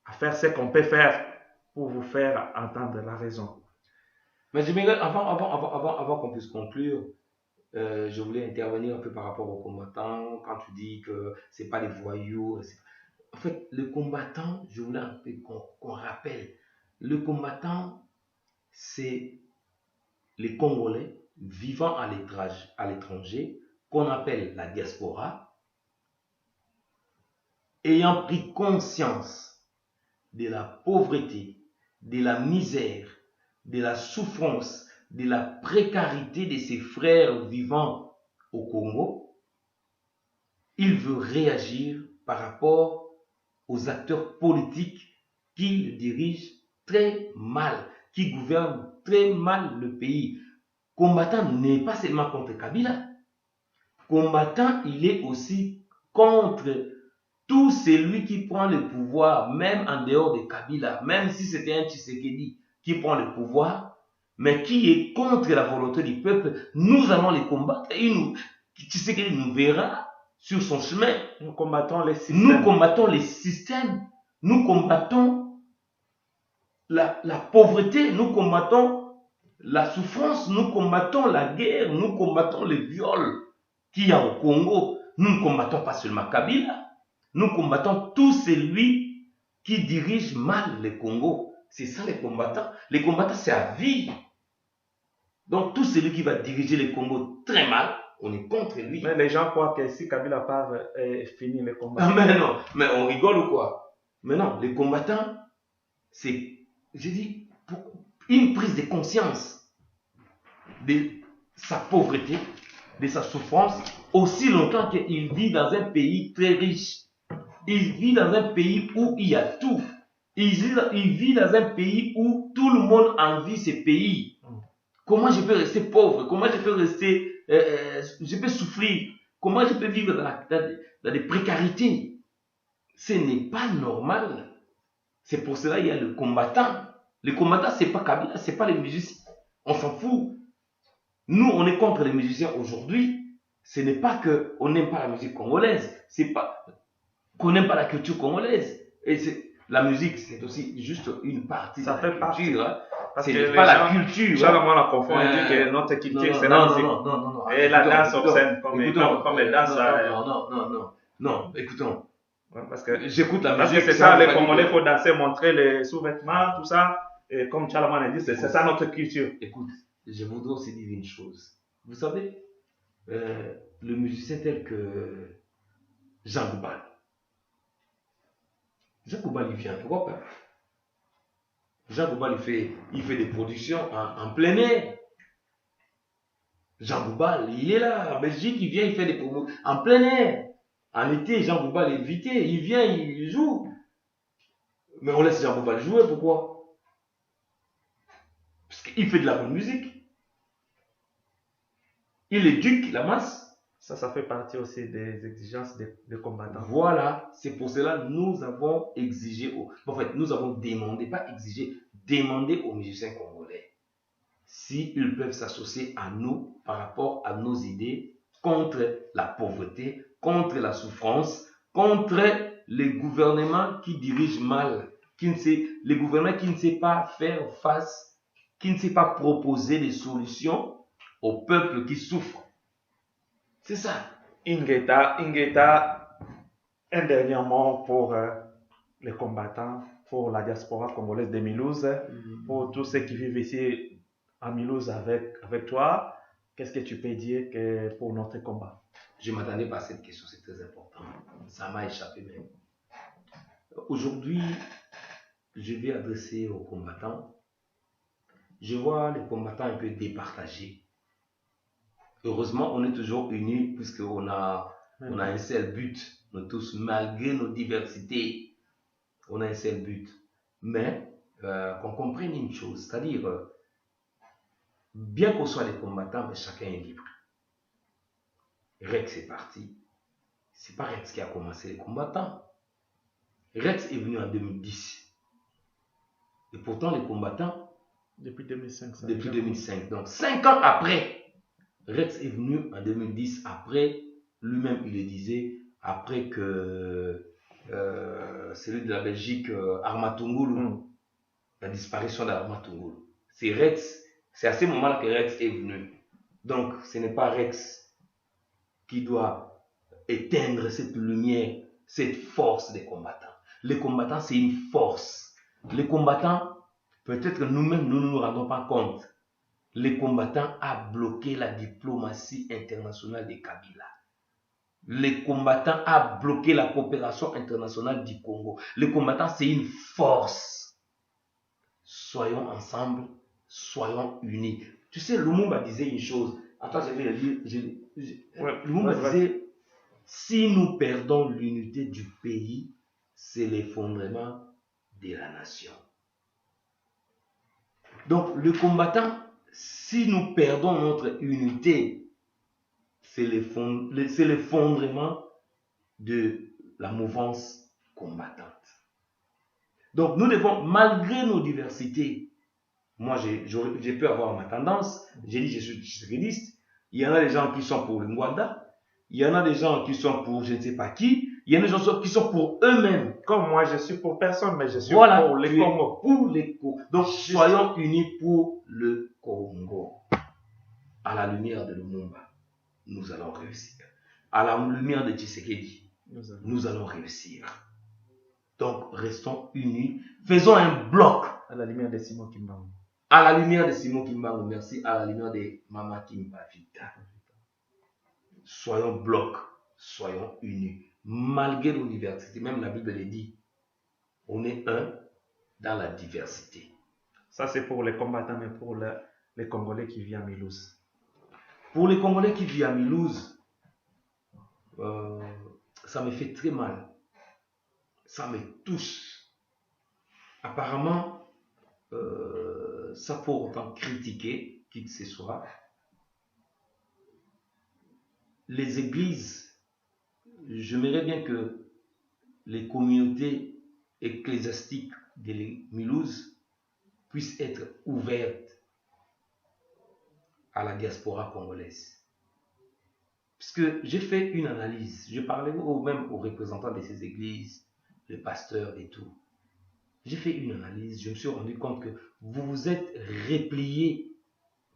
à faire ce qu'on peut faire pour vous faire entendre la raison. Mais avant qu'on puisse conclure, je voulais intervenir un peu par rapport aux combattants. Quand tu dis que ce n'est pas des voyous. En fait, le combattant, je voulais un peu qu'on rappelle. Le combattant, c'est les Congolais vivant à l'étranger, qu'on appelle la diaspora, ayant pris conscience de la pauvreté, de la misère, de la souffrance, de la précarité de ses frères vivant au Congo, il veut réagir par rapport aux acteurs politiques qui le dirigent très mal, qui gouvernent très mal le pays. Combattant n'est pas seulement contre Kabila. Combattant, il est aussi contre tout celui qui prend le pouvoir, même en dehors de Kabila, même si c'était un Tshisekedi qui prend le pouvoir, mais qui est contre la volonté du peuple. Nous allons les combattre et Tshisekedi nous verra sur son chemin. Nous combattons les systèmes. Nous combattons les systèmes. Nous combattons la pauvreté. Nous combattons la souffrance, nous combattons la guerre, nous combattons les viols qu'il y a au Congo. Nous ne combattons pas seulement Kabila, nous combattons tout celui qui dirige mal le Congo. C'est ça les combattants. Les combattants, c'est à vie. Donc tout celui qui va diriger le Congo très mal, on est contre lui. Mais les gens croient que si Kabila part, fini le combat. Ah, mais non, mais on rigole ou quoi? Mais non, les combattants, c'est, je dis, une prise de conscience de sa pauvreté, de sa souffrance, aussi longtemps qu'il vit dans un pays très riche. Il vit dans un pays où il y a tout. Il vit dans un pays où tout le monde envie ce pays. Comment je peux rester pauvre? Comment je peux rester, je peux souffrir? Comment je peux vivre dans des précarités? Ce n'est pas normal. C'est pour cela qu'il y a le combattant. Le combattant, ce n'est pas Kabila, ce n'est pas les musiciens. On s'en fout. Nous, on est contre les musiciens aujourd'hui. Ce n'est pas qu'on n'aime pas la musique congolaise. C'est pas qu'on n'aime pas la culture congolaise. Et la musique, c'est aussi juste une partie ça de la culture. Hein. Parce c'est pas la culture. Charles Moine a confondu et dit que notre culture, c'est la musique. Non. Et la danse obscène, comme les danses. Non, écoutons. Parce que j'écoute la musique. Parce que c'est ça, les Congolais, il faut danser, montrer les sous-vêtements, tout ça. Et comme Charles Moine a dit, c'est ça notre culture. Écoute, je voudrais aussi dire une chose. Vous savez, le musicien tel que Jean Goubal. Jean Goubal, il vient d'Europe. Hein. Jean Goubal, il fait des productions en plein air. Jean Goubal, il est là. En Belgique, il vient, il fait des promos en plein air. En été, Jean Goubal est invité. Il vient, il joue. Mais on laisse Jean Goubal jouer. Pourquoi? Parce qu'il fait de la bonne musique. Il éduque la masse. Ça fait partie aussi des exigences des combattants. Voilà, c'est pour cela que nous avons exigé, nous avons demandé, pas exigé, demandé aux musiciens congolais s'ils peuvent s'associer à nous par rapport à nos idées contre la pauvreté, contre la souffrance, contre les gouvernements qui dirigent mal, les gouvernements qui ne savent pas faire face, qui ne savent pas proposer des solutions au peuple qui souffre. C'est ça. Ingeta, un dernier mot pour les combattants, pour la diaspora congolaise de Mulhouse, pour tous ceux qui vivent ici à Mulhouse avec toi. Qu'est-ce que tu peux dire pour notre combat? Je ne m'attendais pas à cette question, c'est très important. Ça m'a échappé même. Aujourd'hui, je vais adresser aux combattants. Je vois les combattants un peu départagés. Heureusement, on est toujours unis puisqu'on a un seul but. Nous tous, malgré nos diversités, on a un seul but. Mais qu'on comprenne une chose, c'est-à-dire, bien qu'on soit des combattants, mais chacun est libre. Rex est parti. C'est pas Rex qui a commencé les combattants. Rex est venu en 2010. Et pourtant, les combattants, depuis 2005. Depuis 2005. Donc, 5 ans après, Rex est venu en 2010, après, lui-même il le disait, après que celui de la Belgique, Arma Tungulu, la disparition d'Arma Tungulu. C'est Rex, c'est à ce moment-là que Rex est venu. Donc ce n'est pas Rex qui doit éteindre cette lumière, cette force des combattants. Les combattants, c'est une force. Les combattants, peut-être que nous-mêmes, nous ne nous rendons pas compte. Les combattants ont bloqué la diplomatie internationale de Kabila. Les combattants ont bloqué la coopération internationale du Congo. Les combattants, c'est une force. Soyons ensemble, soyons unis. Tu sais, Lumumba disait une chose. Attends, je vais le dire. Lumumba disait, si nous perdons l'unité du pays, c'est l'effondrement de la nation. Donc, le combattant, si nous perdons notre unité, c'est l'effondrement de la mouvance combattante. Donc nous devons, malgré nos diversités, moi j'ai pu avoir ma tendance, j'ai dit je suis tshisekidiste, il y en a des gens qui sont pour le Rwanda, il y en a des gens qui sont pour je ne sais pas qui, Il y a des gens qui sont pour eux-mêmes. Comme moi, je suis pour personne, mais je suis Voilà, pour les tu es Congos. pour les Congos. Donc, soyons unis pour le Congo. À la lumière de Lumumba, nous allons réussir. À la lumière de Tshisekedi, nous allons réussir. Donc, restons unis. Faisons un bloc. À la lumière de Simon Kimbangu. À la lumière de Simon Kimbangu, merci. À la lumière de Mama Kimbavita. Soyons bloc. Soyons unis. Malgré nos diversités, même la Bible le dit, on est un dans la diversité. Ça, c'est pour les combattants, mais pour les Congolais qui vivent à Milouz. Pour les Congolais qui vivent à Milouz, ça me fait très mal. Ça me touche. Apparemment, ça faut autant critiquer qui que ce soit. Les églises, j'aimerais bien que les communautés ecclésiastiques de Milouz puissent être ouvertes à la diaspora congolaise. Puisque j'ai fait une analyse, je parlais même aux représentants de ces églises, les pasteurs et tout. J'ai fait une analyse, je me suis rendu compte que vous vous êtes repliés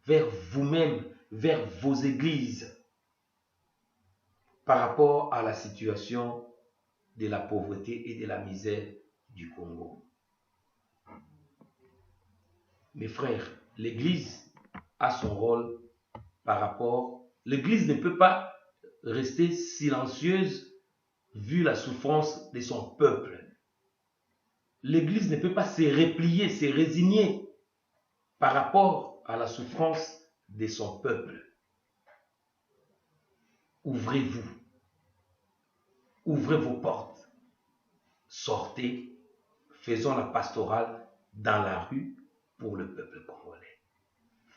vers vous-même, vers vos églises, par rapport à la situation de la pauvreté et de la misère du Congo. Mes frères, l'Église a son rôle par rapport... L'Église ne peut pas rester silencieuse vu la souffrance de son peuple. L'Église ne peut pas se replier, se résigner par rapport à la souffrance de son peuple. Ouvrez-vous. Ouvrez vos portes. Sortez. Faisons la pastorale dans la rue pour le peuple congolais.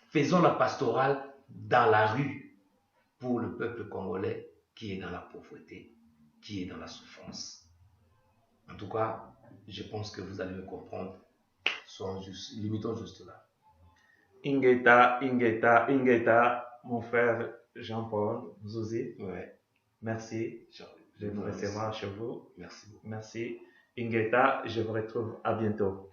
Faisons la pastorale dans la rue pour le peuple congolais qui est dans la pauvreté, qui est dans la souffrance. En tout cas, je pense que vous allez me comprendre. Limitons juste là. Ingeta, Ingeta, Ingeta, mon frère Jean-Paul Zouzi. Ouais. Merci. Je vous recevoir chez vous. Merci beaucoup. Merci. Ingeta, je vous retrouve à bientôt.